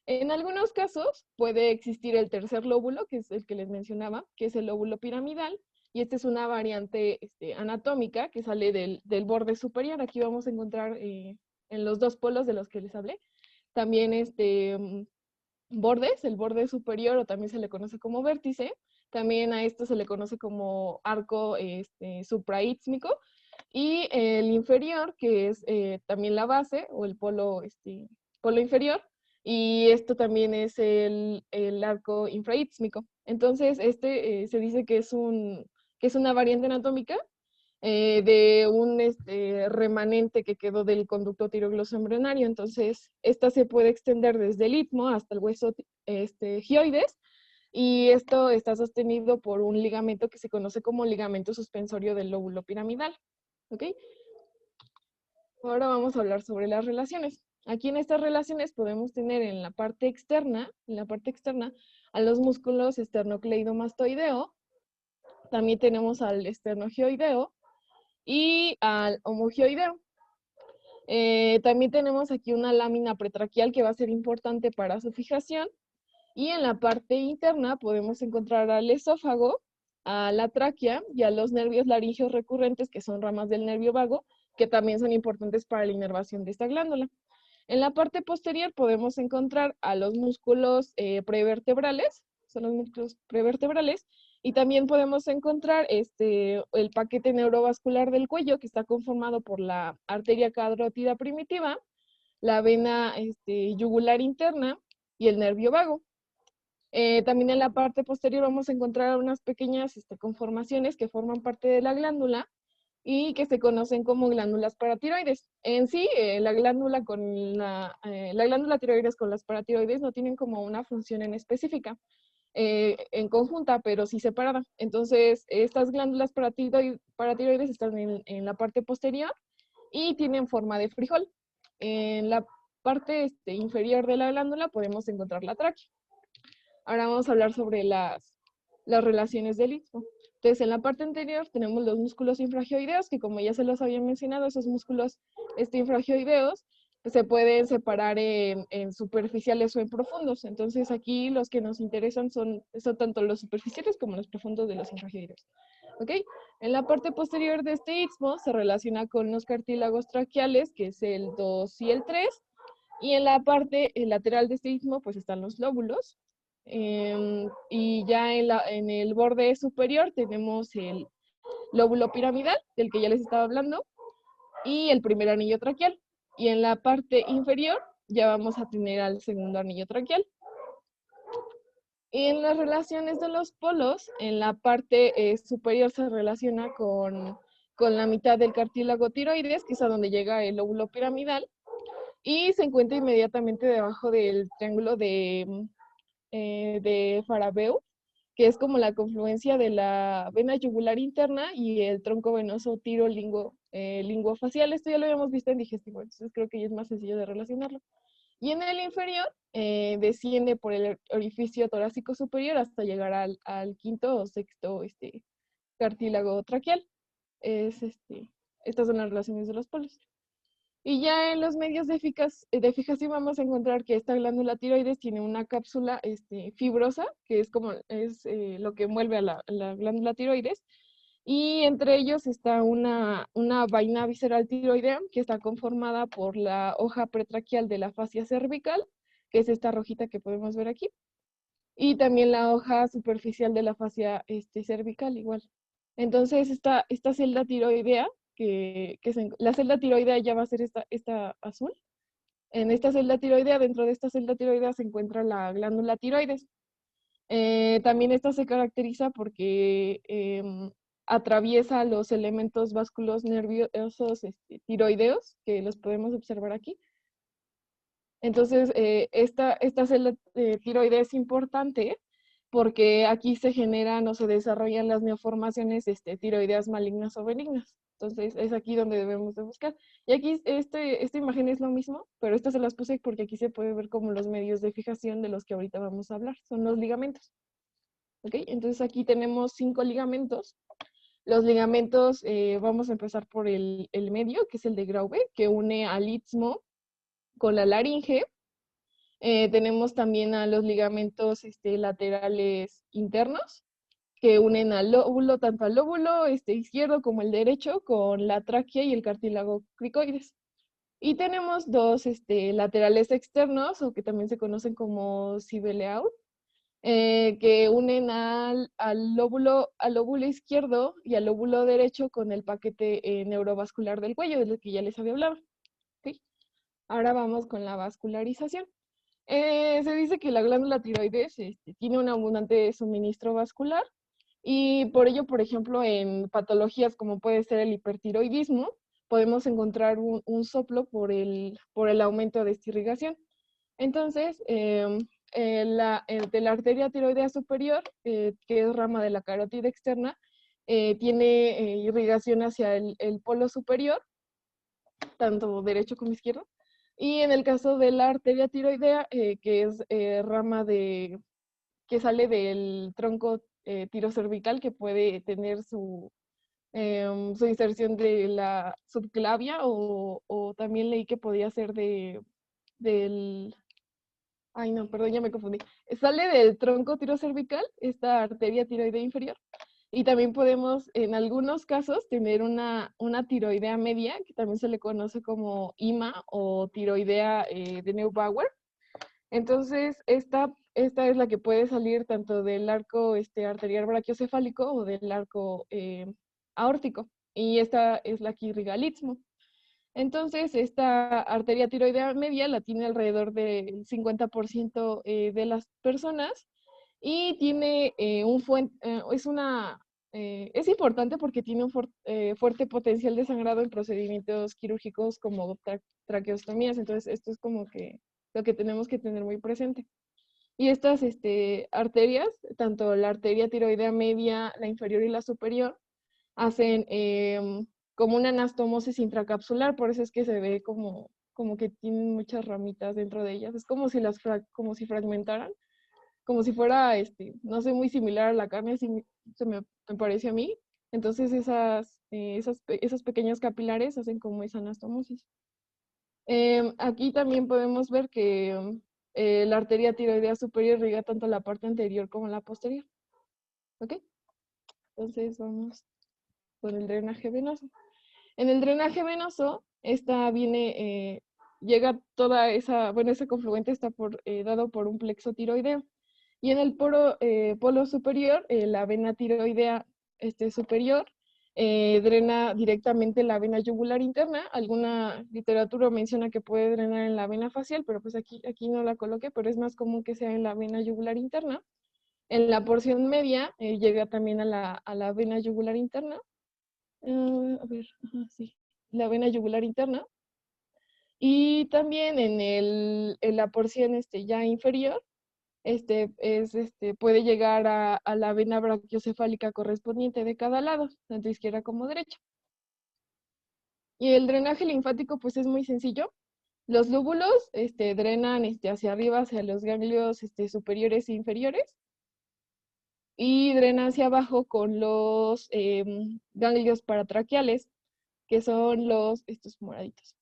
En algunos casos puede existir el tercer lóbulo, que es el que les mencionaba, que es el lóbulo piramidal, y esta es una variante anatómica que sale del borde superior. Aquí vamos a encontrar en los dos polos de los que les hablé. También bordes, el borde superior o también se le conoce como vértice. También a esto se le conoce como arco supraísmico. Y el inferior, que es también la base o el polo inferior. Y esto también es el arco infraísmico. Entonces, se dice que es una variante anatómica de un remanente que quedó del conducto tirogloso embrionario. Entonces, esta se puede extender desde el istmo hasta el hueso gioides, y esto está sostenido por un ligamento que se conoce como ligamento suspensorio del lóbulo piramidal. ¿Ok? Ahora vamos a hablar sobre las relaciones. Aquí en estas relaciones podemos tener en la parte externa, a los músculos esternocleidomastoideo, también tenemos al esternogioideo y al homogioideo. También tenemos aquí una lámina pretraquial que va a ser importante para su fijación. Y en la parte interna podemos encontrar al esófago, a la tráquea y a los nervios laringeos recurrentes, que son ramas del nervio vago, que también son importantes para la inervación de esta glándula. En la parte posterior podemos encontrar a los músculos prevertebrales, son los músculos prevertebrales, y también podemos encontrar el paquete neurovascular del cuello, que está conformado por la arteria carótida primitiva, la vena yugular interna y el nervio vago. También en la parte posterior vamos a encontrar unas pequeñas conformaciones que forman parte de la glándula y que se conocen como glándulas paratiroides. En sí, la glándula tiroides con las paratiroides no tienen como una función en específica, en conjunta, pero sí separada. Entonces, estas glándulas paratiroides están en la parte posterior y tienen forma de frijol. En la parte inferior de la glándula podemos encontrar la tráquea. Ahora vamos a hablar sobre las relaciones del istmo. Entonces, en la parte anterior tenemos los músculos infragioideos, que como ya se los había mencionado, esos músculos infragioideos se pueden separar en superficiales o en profundos. Entonces, aquí los que nos interesan son tanto los superficiales como los profundos de los infragioideos. ¿Ok? En la parte posterior de este istmo se relaciona con los cartílagos traqueales, que es el 2 y el 3. Y en la parte lateral de este istmo, pues están los lóbulos. Y ya en el borde superior tenemos el lóbulo piramidal, del que ya les estaba hablando, y el primer anillo traqueal. Y en la parte inferior ya vamos a tener al segundo anillo traqueal. En las relaciones de los polos, en la parte superior se relaciona con la mitad del cartílago tiroides, que es a donde llega el lóbulo piramidal, y se encuentra inmediatamente debajo del triángulo de Farabeu, que es como la confluencia de la vena yugular interna y el tronco venoso linguofacial. Esto ya lo habíamos visto en digestivo, entonces creo que ya es más sencillo de relacionarlo. Y en el inferior desciende por el orificio torácico superior hasta llegar al quinto o sexto cartílago traqueal. Estas son las relaciones de los polos. Y ya en los medios de fijación vamos a encontrar que esta glándula tiroides tiene una cápsula fibrosa, que es lo que envuelve a la glándula tiroides. Y entre ellos está una vaina visceral tiroidea, que está conformada por la hoja pretraquial de la fascia cervical, que es esta rojita que podemos ver aquí. Y también la hoja superficial de la fascia cervical, igual. Entonces, esta celda tiroidea, la celda tiroidea ya va a ser esta azul, En esta celda tiroidea, dentro de esta celda tiroidea se encuentra la glándula tiroides. También esta se caracteriza porque atraviesa los elementos vasculos nerviosos tiroideos, que los podemos observar aquí. Entonces, esta celda tiroidea es importante porque aquí se generan o se desarrollan las neoformaciones tiroideas malignas o benignas. Entonces, es aquí donde debemos de buscar. Y aquí, esta imagen es lo mismo, pero estas se las puse porque aquí se puede ver como los medios de fijación de los que ahorita vamos a hablar. Son los ligamentos. ¿Ok? Entonces, aquí tenemos 5 ligamentos. Los ligamentos, vamos a empezar por el medio, que es el de Grauve, que une al istmo con la laringe. Tenemos también a los ligamentos laterales internos, que unen al lóbulo, tanto al lóbulo izquierdo como el derecho, con la tráquea y el cartílago cricoides. Y tenemos dos laterales externos, o que también se conocen como cibeleaud, que unen al lóbulo izquierdo y al lóbulo derecho con el paquete neurovascular del cuello, del que ya les había hablado. ¿Okay? Ahora vamos con la vascularización. Se dice que la glándula tiroides tiene un abundante suministro vascular y por ello, por ejemplo, en patologías como puede ser el hipertiroidismo, podemos encontrar un soplo por el aumento de esta irrigación. Entonces, de la arteria tiroidea superior, que es rama de la carótida externa, tiene irrigación hacia el polo superior, tanto derecho como izquierdo. Y en el caso de la arteria tiroidea, que es rama que sale del tronco tirocervical, que puede tener su inserción de la subclavia, o también leí que podía ser del... Ay, no, perdón, ya me confundí. Sale del tronco tirocervical, esta arteria tiroidea inferior. Y también podemos, en algunos casos, tener una tiroidea media, que también se le conoce como IMA o tiroidea de Neubauer. Entonces, esta es la que puede salir tanto del arco arterial brachiocefálico o del arco aórtico. Y esta es la que irriga el istmo. Entonces, esta arteria tiroidea media la tiene alrededor del 50% de las personas y tiene es importante porque tiene un fuerte potencial de sangrado en procedimientos quirúrgicos como traqueostomías. Entonces, esto es como que lo que tenemos que tener muy presente. Y estas arterias, tanto la arteria tiroidea media, la inferior y la superior, hacen como una anastomosis intracapsular, por eso es que se ve como que tienen muchas ramitas dentro de ellas. Es como si como si fragmentaran, como si fuera, no sé, muy similar a la carne, así se me parece a mí. Entonces esos pequeños capilares hacen como esa anastomosis. Aquí también podemos ver que la arteria tiroidea superior irriga tanto la parte anterior como la posterior. ¿Ok? Entonces vamos con el drenaje venoso. En el drenaje venoso, llega toda ese confluente está dado por un plexo tiroideo. Y en el polo superior, la vena tiroidea superior drena directamente la vena yugular interna. Alguna literatura menciona que puede drenar en la vena facial, pero pues aquí no la coloqué, pero es más común que sea en la vena yugular interna. En la porción media llega también a la vena yugular interna. Sí, la vena yugular interna. Y también en la porción ya inferior, puede llegar a la vena brachiocefálica correspondiente de cada lado, tanto izquierda como derecha. Y el drenaje linfático pues es muy sencillo. Los lóbulos drenan hacia arriba, hacia los ganglios superiores e inferiores, y drena hacia abajo con los ganglios paratraqueales, que son estos moraditos.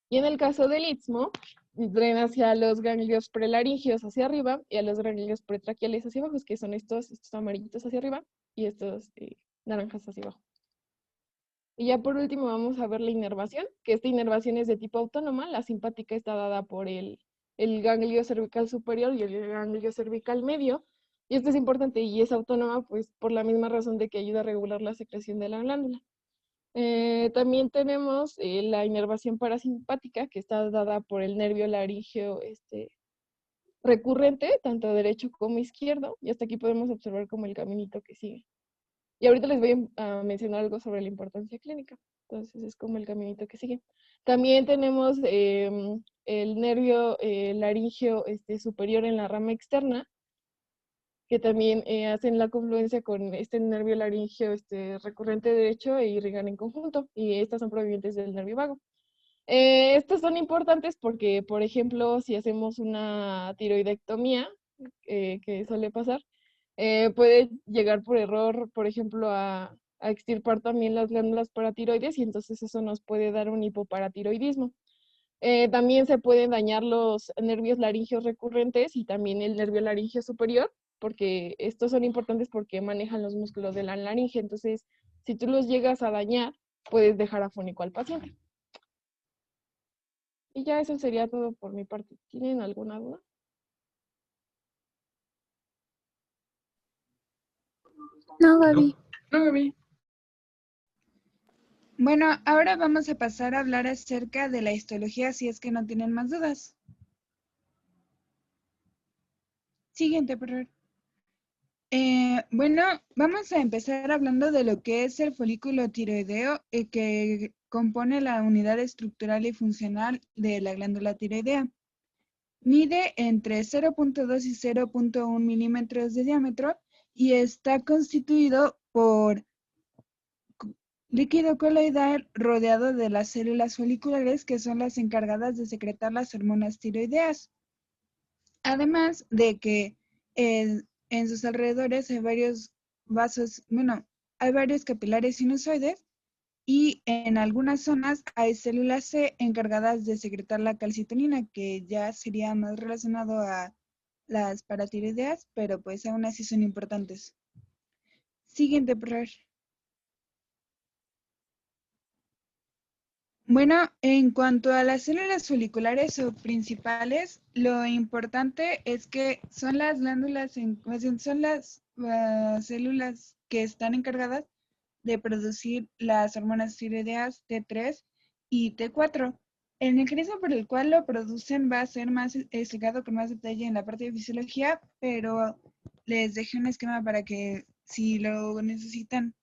Y en el caso del istmo, drena hacia los ganglios prelaringeos hacia arriba y a los ganglios pretraqueales hacia abajo, que son estos amarillitos hacia arriba y estos naranjas hacia abajo. Y ya por último vamos a ver la inervación, que esta inervación es de tipo autónoma. La simpática está dada por el ganglio cervical superior y el ganglio cervical medio. Y esto es importante y es autónoma pues por la misma razón de que ayuda a regular la secreción de la glándula. También tenemos la inervación parasimpática, que está dada por el nervio laríngeo recurrente, tanto derecho como izquierdo, y hasta aquí podemos observar como el caminito que sigue. Y ahorita les voy a mencionar algo sobre la importancia clínica. Entonces es como el caminito que sigue. También tenemos el nervio laríngeo superior en la rama externa, que también hacen la confluencia con este nervio laríngeo recurrente derecho e irrigan en conjunto. Y estas son provenientes del nervio vago. Estos son importantes porque, por ejemplo, si hacemos una tiroidectomía, que suele pasar, puede llegar por error, por ejemplo, a extirpar también las glándulas paratiroides y entonces eso nos puede dar un hipoparatiroidismo. También se pueden dañar los nervios laringeos recurrentes y también el nervio laringeo superior, porque estos son importantes porque manejan los músculos de la laringe. Entonces, si tú los llegas a dañar, puedes dejar afónico al paciente. Y ya eso sería todo por mi parte. ¿Tienen alguna duda? No, Gaby. No, Gaby. Bueno, ahora vamos a pasar a hablar acerca de la histología, si es que no tienen más dudas. Siguiente, por favor. Bueno, vamos a empezar hablando de lo que es el folículo tiroideo, que compone la unidad estructural y funcional de la glándula tiroidea. Mide entre 0.2 y 0.1 milímetros de diámetro y está constituido por líquido coloidal rodeado de las células foliculares, que son las encargadas de secretar las hormonas tiroideas. Además de que en sus alrededores hay varios vasos, bueno, hay varios capilares sinusoides y en algunas zonas hay células C encargadas de secretar la calcitonina, que ya sería más relacionado a las paratiroideas, pero pues aún así son importantes. Siguiente, por favor. Bueno, en cuanto a las células foliculares o principales, lo importante es que son las glándulas, más bien son las células que están encargadas de producir las hormonas tiroideas T3 y T4. El mecanismo por el cual lo producen va a ser más explicado con más detalle en la parte de fisiología, pero les dejé un esquema para que si lo necesitan.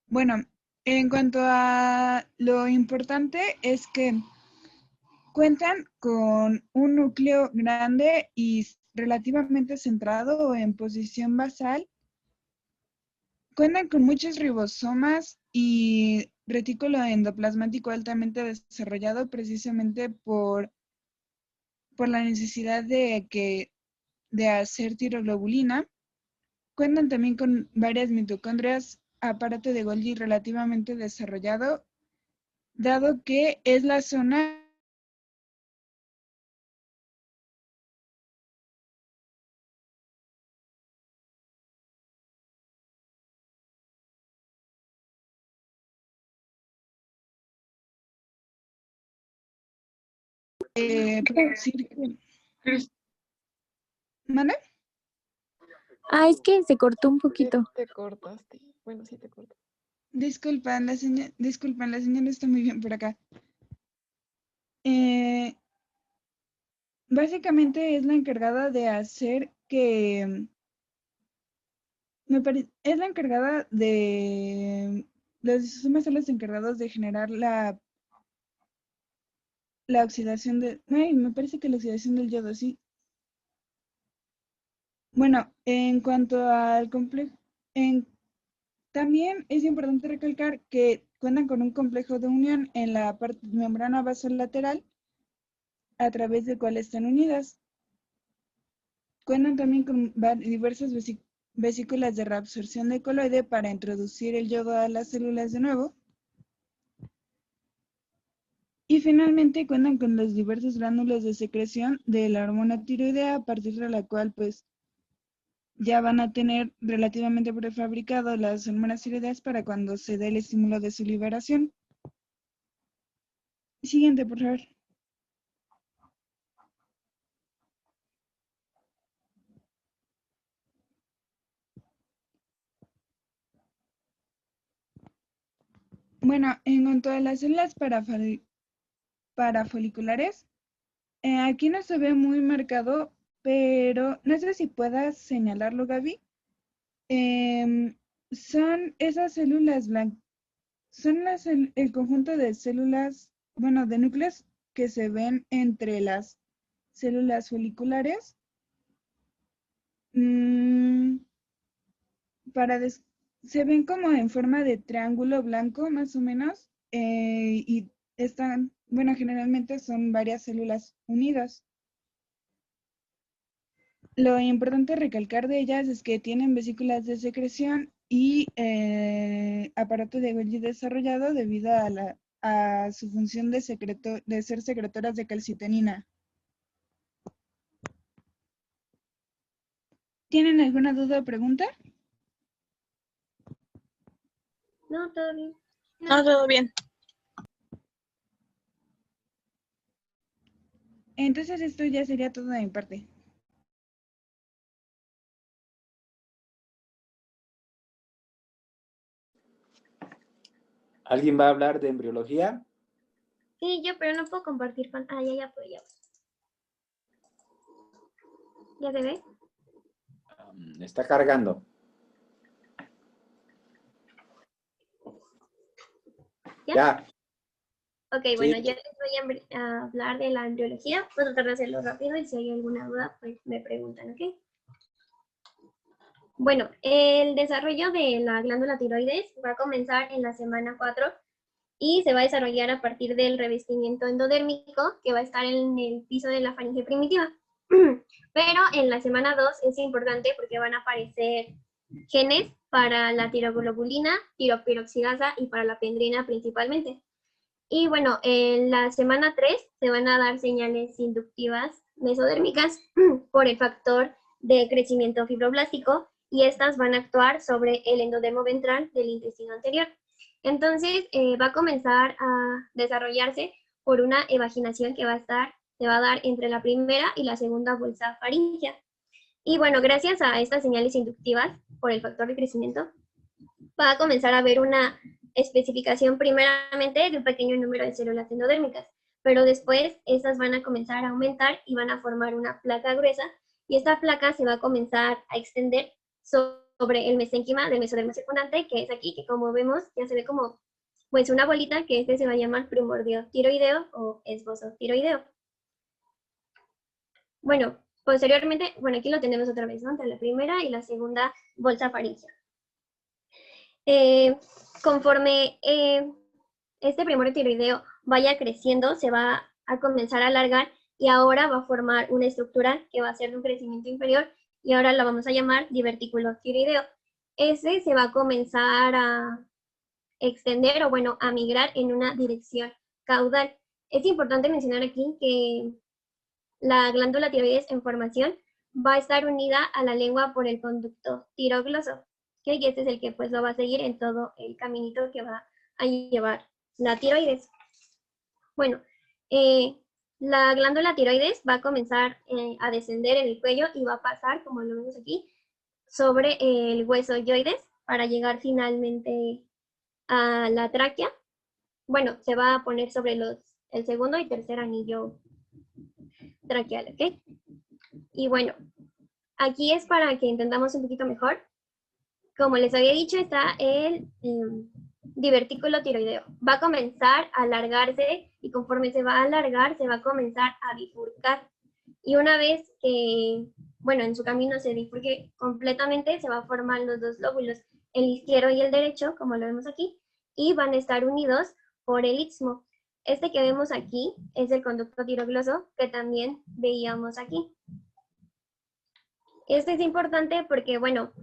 Bueno, en cuanto a lo importante es que cuentan con un núcleo grande y relativamente centrado o en posición basal. Cuentan con muchos ribosomas y retículo endoplasmático altamente desarrollado precisamente por la necesidad de hacer tiroglobulina. Cuentan también con varias mitocondrias, aparato de Golgi relativamente desarrollado, dado que es la zona producir... Cris, ¿Manda? Ah, es que se cortó un Sí, poquito. te cortaste. Bueno, sí te cortaste. Disculpen, la señal está muy bien por acá. Básicamente es la encargada de hacer que... es la encargada de... Los lisosomas son los encargados de generar la oxidación de... Ay, me parece que la oxidación del yodo, sí. Bueno, en cuanto al complejo... También es importante recalcar que cuentan con un complejo de unión en la membrana basolateral a través del cual están unidas. Cuentan también con diversas vesículas de reabsorción de coloide para introducir el yodo a las células de nuevo. Y finalmente cuentan con los diversos gránulos de secreción de la hormona tiroidea, a partir de la cual pues ya van a tener relativamente prefabricado las hormonas tiroideas para cuando se dé el estímulo de su liberación. Siguiente, por favor. Bueno, en cuanto a las células parafoliculares, aquí no se ve muy marcado, pero no sé si puedas señalarlo, Gaby. Son esas células blancas, son el conjunto de células, bueno, de núcleos que se ven entre las células foliculares. Mm, se ven como en forma de triángulo blanco, más o menos, y están, bueno, generalmente son varias células unidas. Lo importante recalcar de ellas es que tienen vesículas de secreción y aparato de Golgi desarrollado debido a su función de ser secretoras de calcitonina. ¿Tienen alguna duda o pregunta? No, todo bien. No, todo bien. Entonces esto ya sería todo de mi parte. ¿Alguien va a hablar de embriología? Sí, yo, pero no puedo compartir pantalla. Ya, pues ya. ¿Ya se ve? Está cargando. Ya. Ok, Sí. bueno, yo les voy a hablar de la embriología. Voy a tratar de hacerlo rápido y si hay alguna duda, pues me preguntan, ¿ok? Bueno, el desarrollo de la glándula tiroides va a comenzar en la semana 4 y se va a desarrollar a partir del revestimiento endodérmico que va a estar en el piso de la faringe primitiva. Pero en la semana 2 es importante porque van a aparecer genes para la tiroglobulina, tiroperoxidasa y para la pendrina principalmente. Y bueno, en la semana 3 se van a dar señales inductivas mesodérmicas por el factor de crecimiento fibroblástico y estas van a actuar sobre el endodermo ventral del intestino anterior. Entonces va a comenzar a desarrollarse por una evaginación que se va a dar entre la primera y la segunda bolsa faríngea. Y bueno, gracias a estas señales inductivas por el factor de crecimiento, va a comenzar a haber una especificación primeramente de un pequeño número de células endodérmicas, pero después estas van a comenzar a aumentar y van a formar una placa gruesa y esta placa se va a comenzar a extender sobre el mesénquima del mesodermo circundante, que es aquí, que como vemos ya se ve como pues una bolita, que este se va a llamar primordio tiroideo o esbozo tiroideo. Bueno, posteriormente, bueno, aquí lo tenemos otra vez, ¿no? Entre la primera y la segunda bolsa faríngea. Conforme este primordio tiroideo vaya creciendo, se va a comenzar a alargar y ahora va a formar una estructura que va a ser de un crecimiento inferior y ahora la vamos a llamar divertículo tiroideo. Ese se va a comenzar a extender o bueno, a migrar en una dirección caudal. Es importante mencionar aquí que la glándula tiroides en formación va a estar unida a la lengua por el conducto tirogloso, ¿okay? Y este es el que pues lo va a seguir en todo el caminito que va a llevar la tiroides. Bueno, la glándula tiroides va a comenzar a descender en el cuello y va a pasar, como lo vemos aquí, sobre el hueso yoides para llegar finalmente a la tráquea. Bueno, se va a poner sobre el segundo y tercer anillo traqueal, ¿ok? Y bueno, aquí es para que entendamos un poquito mejor. Como les había dicho, está el divertículo tiroideo. Va a comenzar a alargarse y conforme se va a alargar, se va a comenzar a bifurcar. Y una vez que, bueno, en su camino se bifurque completamente, se va a formar los dos lóbulos, el izquierdo y el derecho, como lo vemos aquí, y van a estar unidos por el istmo. Este que vemos aquí es el conducto tirogloso que también veíamos aquí. Este es importante porque, bueno,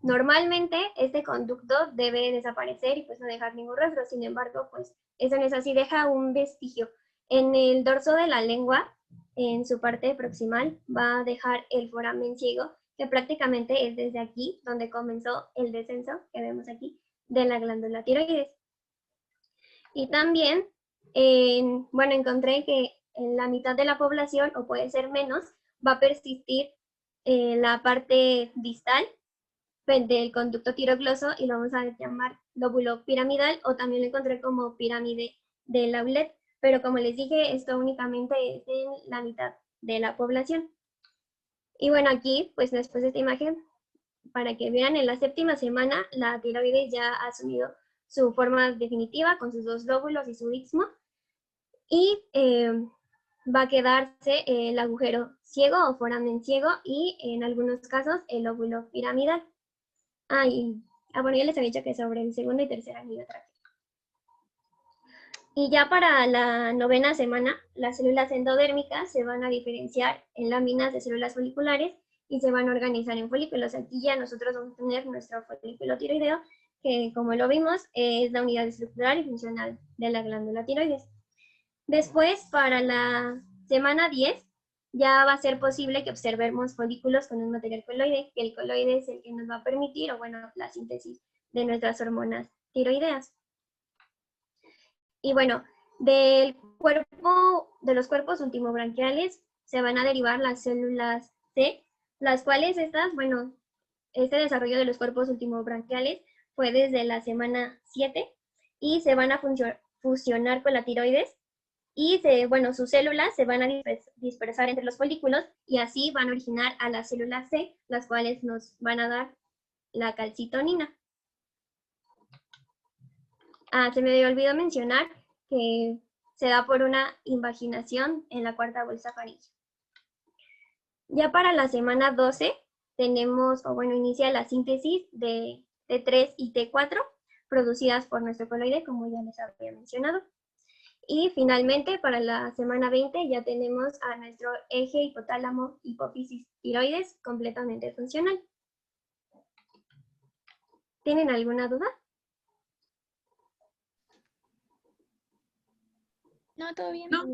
normalmente este conducto debe desaparecer y pues no dejar ningún rastro. Sin embargo, pues eso no es así, deja un vestigio. En el dorso de la lengua, en su parte proximal, va a dejar el foramen ciego, que prácticamente es desde aquí donde comenzó el descenso, que vemos aquí, de la glándula tiroides. Y también, bueno, encontré que en la mitad de la población, o puede ser menos, va a persistir la parte distal del conducto tirocloso y lo vamos a llamar lóbulo piramidal, o también lo encontré como pirámide de Laulette, pero como les dije, esto únicamente es en la mitad de la población. Y bueno, aquí, pues después de esta imagen, para que vean, en la 7ª semana la tiroides ya ha asumido su forma definitiva con sus 2 lóbulos y su istmo, y va a quedarse el agujero ciego o foramen ciego y en algunos casos el lóbulo piramidal. Bueno, ya les había dicho que sobre el segundo y tercer anillo tráqueo. Y ya para la 9ª semana, las células endodérmicas se van a diferenciar en láminas de células foliculares y se van a organizar en folículos. Aquí ya nosotros vamos a tener nuestro folículo tiroideo, que como lo vimos, es la unidad estructural y funcional de la glándula tiroides. Después, para la semana 10, ya va a ser posible que observemos folículos con un material coloide, que el coloide es el que nos va a permitir, o bueno, la síntesis de nuestras hormonas tiroideas. Y bueno, de los cuerpos ultimobranquiales se van a derivar las células C, las cuales este desarrollo de los cuerpos ultimobranquiales fue desde la semana 7 y se van a fusionar con la tiroides y sus células se van a dispersar entre los folículos y así van a originar a las células C, las cuales nos van a dar la calcitonina. Se me olvidó mencionar que se da por una invaginación en la 4ª bolsa faríngea. Ya para la semana 12 inicia la síntesis de T3 y T4 producidas por nuestro coloide, como ya les había mencionado. Y finalmente, para la semana 20 ya tenemos a nuestro eje hipotálamo hipófisis tiroides completamente funcional. ¿Tienen alguna duda? No, todo bien. No.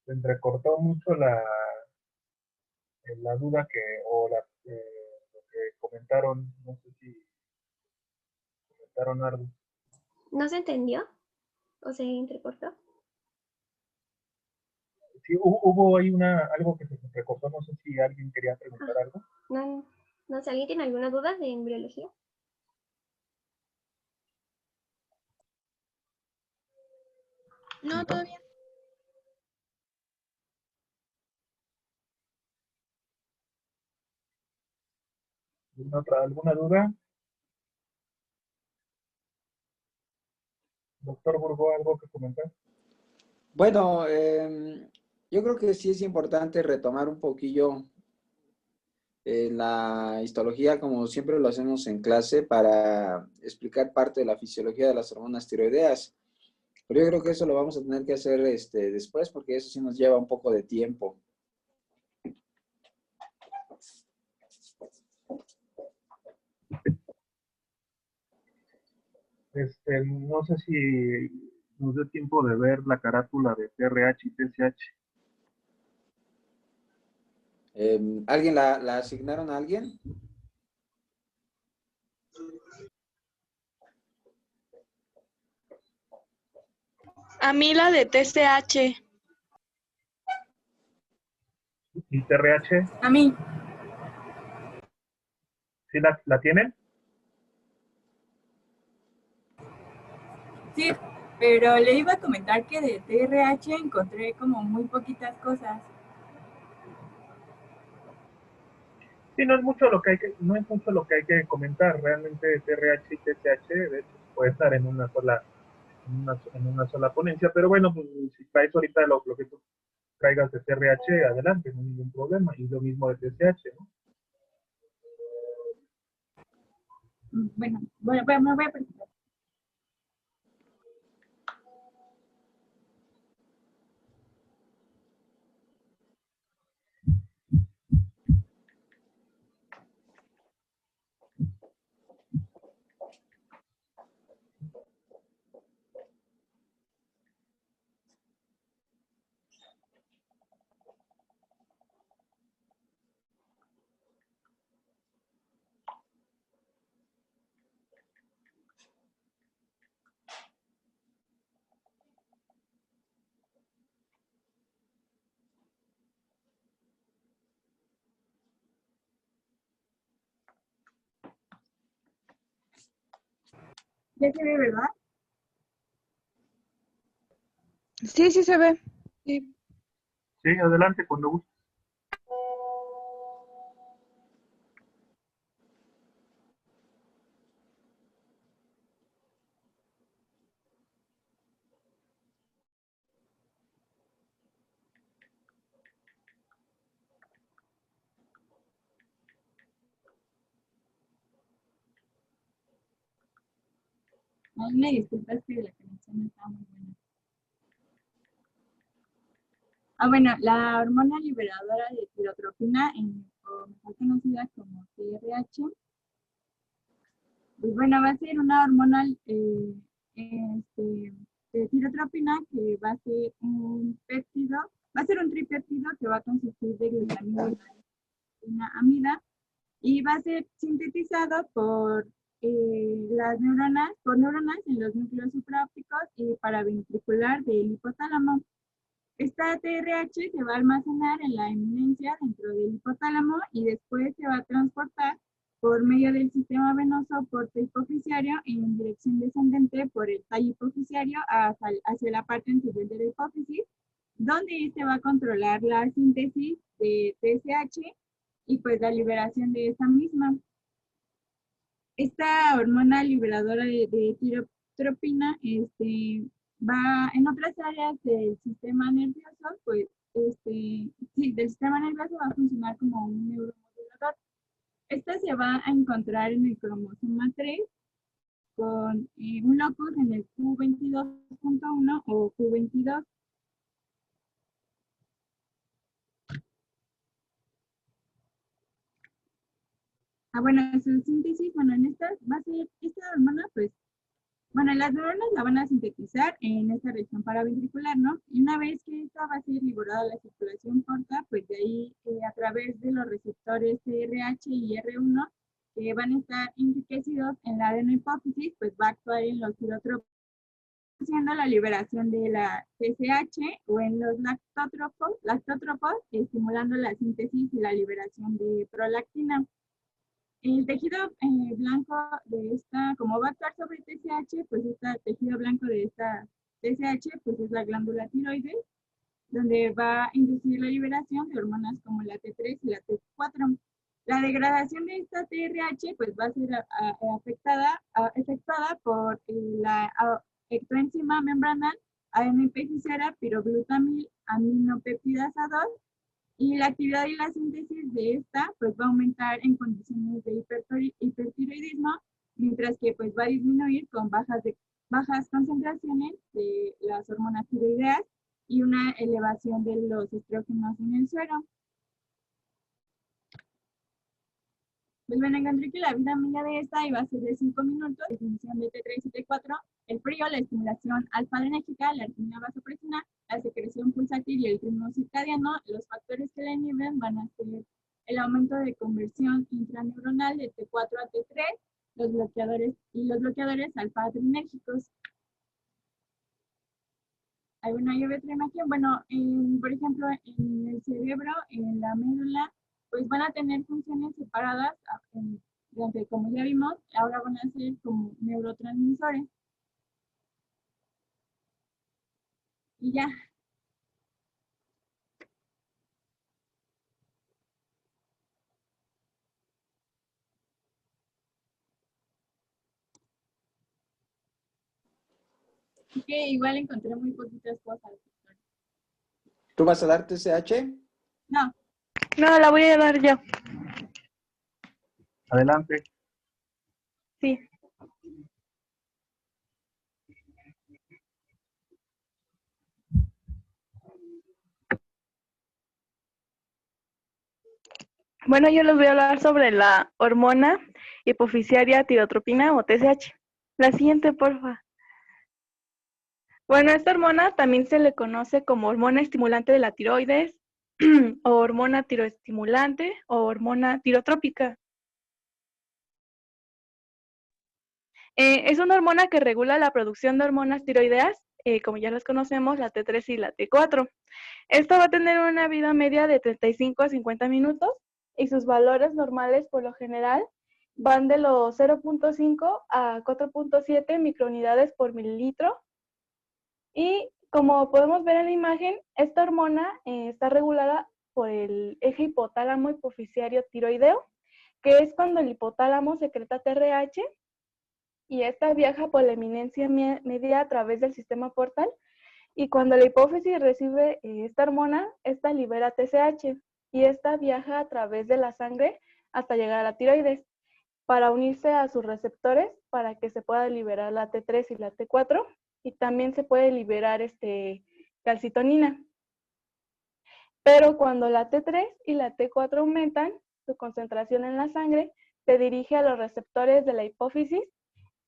Se entrecortó mucho la duda lo que comentaron, no sé si comentaron algo. ¿No se entendió? ¿O se entrecortó? Sí, hubo ahí algo que se entrecortó, no sé si alguien quería preguntar algo. No sé, ¿alguien tiene alguna duda de embriología? No, todo bien. ¿Alguna duda? Doctor Burgó, ¿algo que comentar? Bueno, yo creo que sí es importante retomar un poquillo la histología, como siempre lo hacemos en clase, para explicar parte de la fisiología de las hormonas tiroideas. Pero yo creo que eso lo vamos a tener que hacer después, porque eso sí nos lleva un poco de tiempo. No sé si nos dé tiempo de ver la carátula de TRH y TSH. ¿Alguien la asignaron a alguien? A mí la de TSH. ¿Y TRH? A mí. ¿Sí la tienen? Sí, pero le iba a comentar que de TRH encontré como muy poquitas cosas. Sí, no es mucho lo que hay que comentar. Realmente TRH y TSH, de hecho, puede estar en una sola ponencia, pero bueno, pues si traes ahorita lo que tú traigas de TRH, adelante, no hay ningún problema. Y lo mismo de TSH, ¿no? Bueno, me voy a presentar. Ya se ve, ¿verdad? Sí, sí se ve. Sí. Sí, adelante cuando guste. Ay, una disculpa, es que la conexión no está muy buena. Bueno, la hormona liberadora de tirotropina, o mejor conocida como TRH, pues bueno, va a ser una hormona de tirotropina que va a ser un péptido, va a ser un tripéptido que va a consistir de glutamina y amida, y va a ser sintetizado por por neuronas en los núcleos supraópticos y paraventricular del hipotálamo. Esta TRH se va a almacenar en la eminencia dentro del hipotálamo y después se va a transportar por medio del sistema venoso porte hipofisiario en dirección descendente por el tallo hipofisiario hacia la parte anterior de la hipófisis, donde este va a controlar la síntesis de TSH y pues la liberación de esta misma. Esta hormona liberadora de tirotropina va en otras áreas del sistema nervioso, pues sí, del sistema nervioso va a funcionar como un neuromodulador. Esta se va a encontrar en el cromosoma 3 con un locus en el Q22.1 o Q22. Bueno, su síntesis, bueno, en esta va a ser, esta hormona, pues, bueno, las neuronas la van a sintetizar en esta región paraventricular, ¿no? Y una vez que esta va a ser liberada a la circulación corta, pues de ahí, a través de los receptores TRH y R1, que van a estar enriquecidos en la adenohipófisis, pues va a actuar en los tirotropos, haciendo la liberación de la TSH o en los lactótropos, estimulando la síntesis y la liberación de prolactina. El tejido blanco de esta, como va a actuar sobre TSH, pues este tejido blanco de esta TSH, pues es la glándula tiroides, donde va a inducir la liberación de hormonas como la T3 y la T4. La degradación de esta TRH, pues va a ser efectuada por la ectoenzima membranal AMP-cisera piroglutamil aminopeptidasa 2, y la actividad y la síntesis de esta pues va a aumentar en condiciones de hipertiroidismo, mientras que pues va a disminuir con bajas concentraciones de las hormonas tiroideas y una elevación de los estrógenos en el suero. Pues bueno, encontré que la vida media de esta iba a ser de 5 minutos, definición de T3 y T4, el frío, la estimulación alfa-adrenérgica, la arginina vasopresina, la secreción pulsátil y el ritmo circadiano. Los factores que la inhiben van a ser el aumento de conversión intraneuronal de T4 a T3, los bloqueadores alfa-adrenérgicos. Bueno, hay otra imagen. Bueno, por ejemplo, en el cerebro, en la médula, pues van a tener funciones separadas, donde como ya vimos, ahora van a ser como neurotransmisores. Y ya. Que igual encontré muy poquitas cosas. ¿Tú vas a dar TSH? No. No, la voy a dar yo. Adelante. Sí. Bueno, yo les voy a hablar sobre la hormona hipofisiaria tirotropina o TSH. La siguiente, porfa. Bueno, esta hormona también se le conoce como hormona estimulante de la tiroides, o hormona tiroestimulante, o hormona tirotrópica. Es una hormona que regula la producción de hormonas tiroideas, como ya las conocemos, la T3 y la T4. Esta va a tener una vida media de 35 a 50 minutos y sus valores normales por lo general van de los 0.5 a 4.7 microunidades por mililitro. Y como podemos ver en la imagen, esta hormona está regulada por el eje hipotálamo hipoficiario tiroideo, que es cuando el hipotálamo secreta TRH y esta viaja por la eminencia media a través del sistema portal. Y cuando la hipófisis recibe esta hormona, esta libera TSH y esta viaja a través de la sangre hasta llegar a la tiroides para unirse a sus receptores para que se pueda liberar la T3 y la T4 y también se puede liberar calcitonina. Pero cuando la T3 y la T4 aumentan su concentración en la sangre, se dirige a los receptores de la hipófisis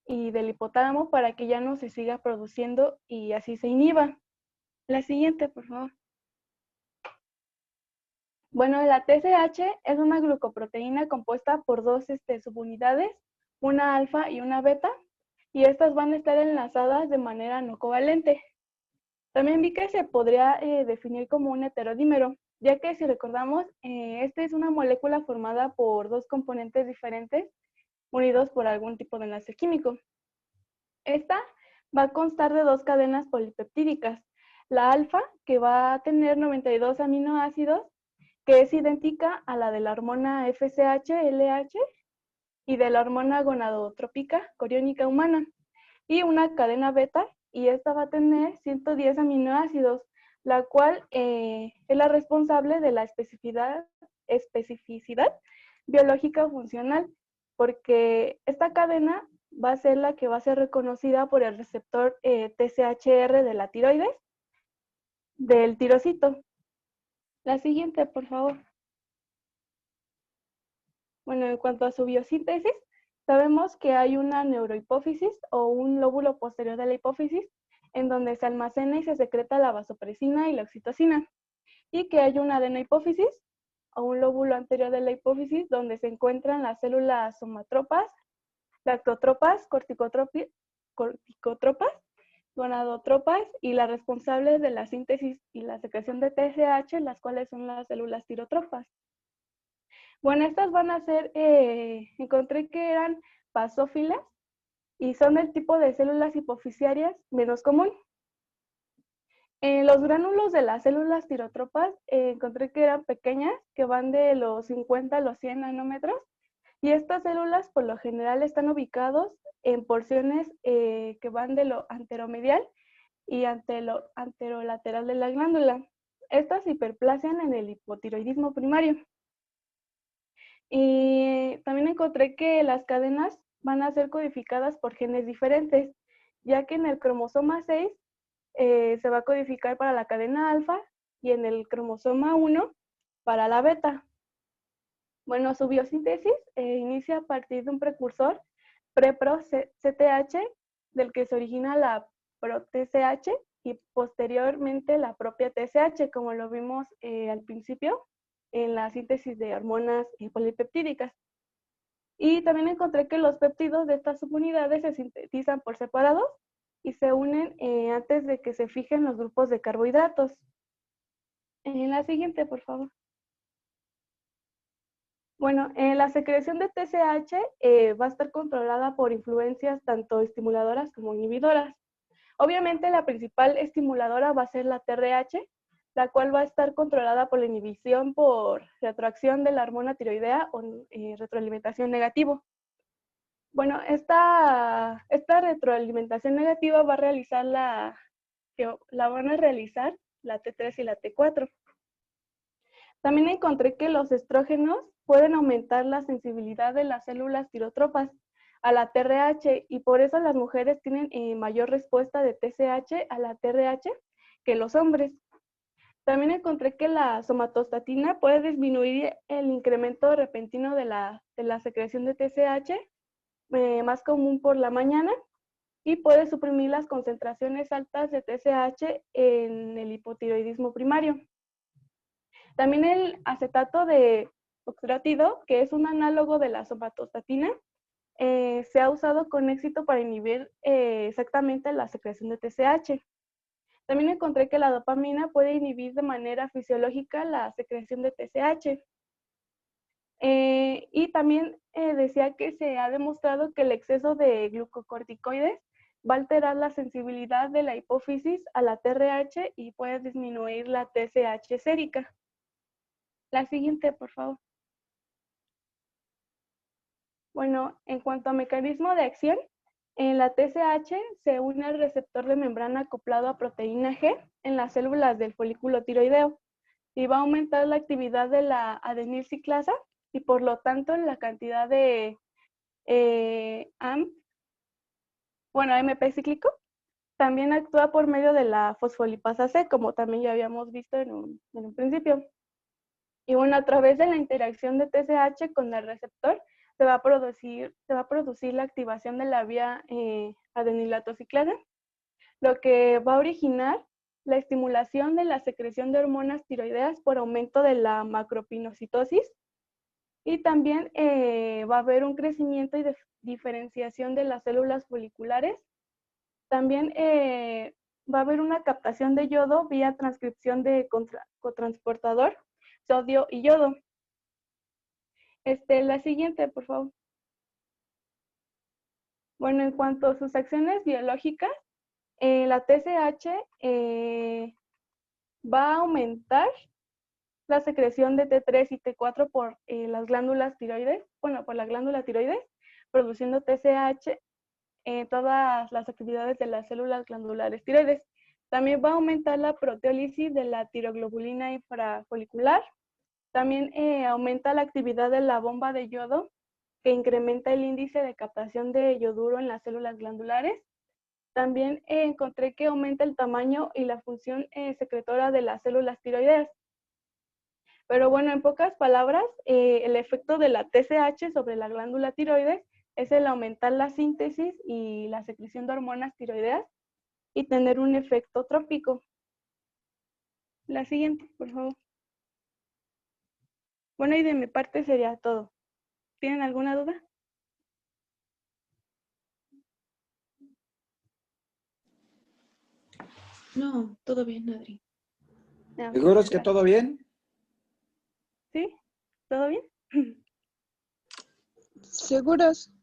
y del hipotálamo para que ya no se siga produciendo y así se inhiba. La siguiente, por favor. Bueno, la TSH es una glucoproteína compuesta por dos subunidades, una alfa y una beta, y estas van a estar enlazadas de manera no covalente. También vi que se podría definir como un heterodímero, ya que si recordamos, esta es una molécula formada por dos componentes diferentes unidos por algún tipo de enlace químico. Esta va a constar de dos cadenas polipeptídicas. La alfa, que va a tener 92 aminoácidos, que es idéntica a la de la hormona FSH-LH y de la hormona gonadotrópica coriónica humana. Y una cadena beta, y esta va a tener 110 aminoácidos, la cual es la responsable de la especificidad biológica funcional, porque esta cadena va a ser la que va a ser reconocida por el receptor TSHR de la tiroides, del tirocito. La siguiente, por favor. Bueno, en cuanto a su biosíntesis, sabemos que hay una neurohipófisis o un lóbulo posterior de la hipófisis en donde se almacena y se secreta la vasopresina y la oxitocina, y que hay una adenohipófisis o un lóbulo anterior de la hipófisis donde se encuentran las células somatropas, lactotropas, corticotropas, gonadotropas y las responsables de la síntesis y la secreción de TSH, las cuales son las células tirotropas. Bueno, estas van a ser, encontré que eran basófilas y son del tipo de células hipofisiarias menos común. Los gránulos de las células tirotropas encontré que eran pequeñas, que van de los 50 a los 100 nanómetros, y estas células por lo general están ubicados en porciones que van de lo anteromedial y anterolateral de la glándula. Estas hiperplasian en el hipotiroidismo primario. Y también encontré que las cadenas van a ser codificadas por genes diferentes, ya que en el cromosoma 6 se va a codificar para la cadena alfa y en el cromosoma 1 para la beta. Bueno, su biosíntesis inicia a partir de un precursor prepro-CTH, del que se origina la pro-TSH y posteriormente la propia TSH, como lo vimos al principio en la síntesis de hormonas polipeptídicas. Y también encontré que los péptidos de estas subunidades se sintetizan por separados y se unen antes de que se fijen los grupos de carbohidratos. En la siguiente, por favor. Bueno, la secreción de TSH va a estar controlada por influencias tanto estimuladoras como inhibidoras. Obviamente la principal estimuladora va a ser la TRH, la cual va a estar controlada por la inhibición por retroacción de la hormona tiroidea o retroalimentación negativo. Bueno, esta retroalimentación negativa va a realizar la T3 y la T4. También encontré que los estrógenos pueden aumentar la sensibilidad de las células tirotropas a la TRH y por eso las mujeres tienen mayor respuesta de TSH a la TRH que los hombres. También encontré que la somatostatina puede disminuir el incremento repentino de la secreción de TSH, más común por la mañana, y puede suprimir las concentraciones altas de TSH en el hipotiroidismo primario. También el acetato de oxidrátido, que es un análogo de la somatostatina, se ha usado con éxito para inhibir exactamente la secreción de TSH. También encontré que la dopamina puede inhibir de manera fisiológica la secreción de TSH. Y también decía que se ha demostrado que el exceso de glucocorticoides va a alterar la sensibilidad de la hipófisis a la TRH y puede disminuir la TSH sérica. La siguiente, por favor. Bueno, en cuanto a mecanismo de acción, en la TSH se une al receptor de membrana acoplado a proteína G en las células del folículo tiroideo y va a aumentar la actividad de la adenilciclasa y por lo tanto la cantidad de AMP cíclico. También actúa por medio de la fosfolipasa C, como también ya habíamos visto en un principio. Y bueno, a través de la interacción de TSH con el receptor, se va a producir la activación de la vía adenilatociclasa, lo que va a originar la estimulación de la secreción de hormonas tiroideas por aumento de la macropinocitosis. Y también va a haber un crecimiento y diferenciación de las células foliculares. También va a haber una captación de yodo vía transcripción de cotransportador, sodio y yodo. La siguiente, por favor. Bueno, en cuanto a sus acciones biológicas, la TSH va a aumentar la secreción de T3 y T4 por las glándulas tiroides, por la glándula tiroides, produciendo TSH en todas las actividades de las células glandulares tiroides. También va a aumentar la proteólisis de la tiroglobulina infrafolicular. También aumenta la actividad de la bomba de yodo, que incrementa el índice de captación de yoduro en las células glandulares. También encontré que aumenta el tamaño y la función secretora de las células tiroideas. Pero bueno, en pocas palabras, el efecto de la TSH sobre la glándula tiroides es el aumentar la síntesis y la secreción de hormonas tiroideas y tener un efecto trópico. La siguiente, por favor. Bueno, y de mi parte sería todo. ¿Tienen alguna duda? No, todo bien, Adri. Ah, ¿Seguros que gracias. todo bien? ¿Sí? ¿Todo bien? ¿Seguros?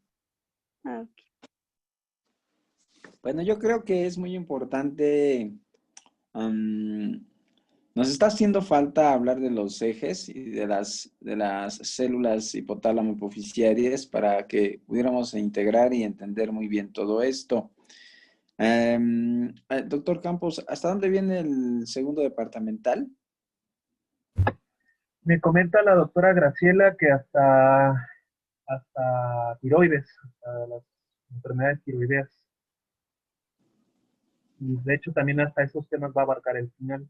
Ah, ok. Bueno, yo creo que es muy importante. Nos está haciendo falta hablar de los ejes y de las células hipotálamo hipofisiarias para que pudiéramos integrar y entender muy bien todo esto. Doctor Campos, ¿hasta dónde viene el segundo departamental? Me comenta la doctora Graciela que hasta tiroides, hasta las enfermedades tiroideas. Y de hecho también hasta esos temas va a abarcar el final.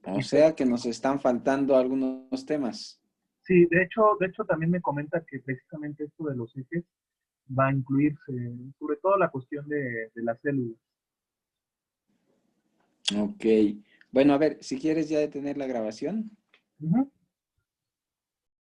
O sea que nos están faltando algunos temas. Sí, de hecho también me comenta que precisamente esto de los ejes va a incluirse, sobre todo la cuestión de las células. Ok. Bueno, a ver, si quieres ya detener la grabación. Uh-huh.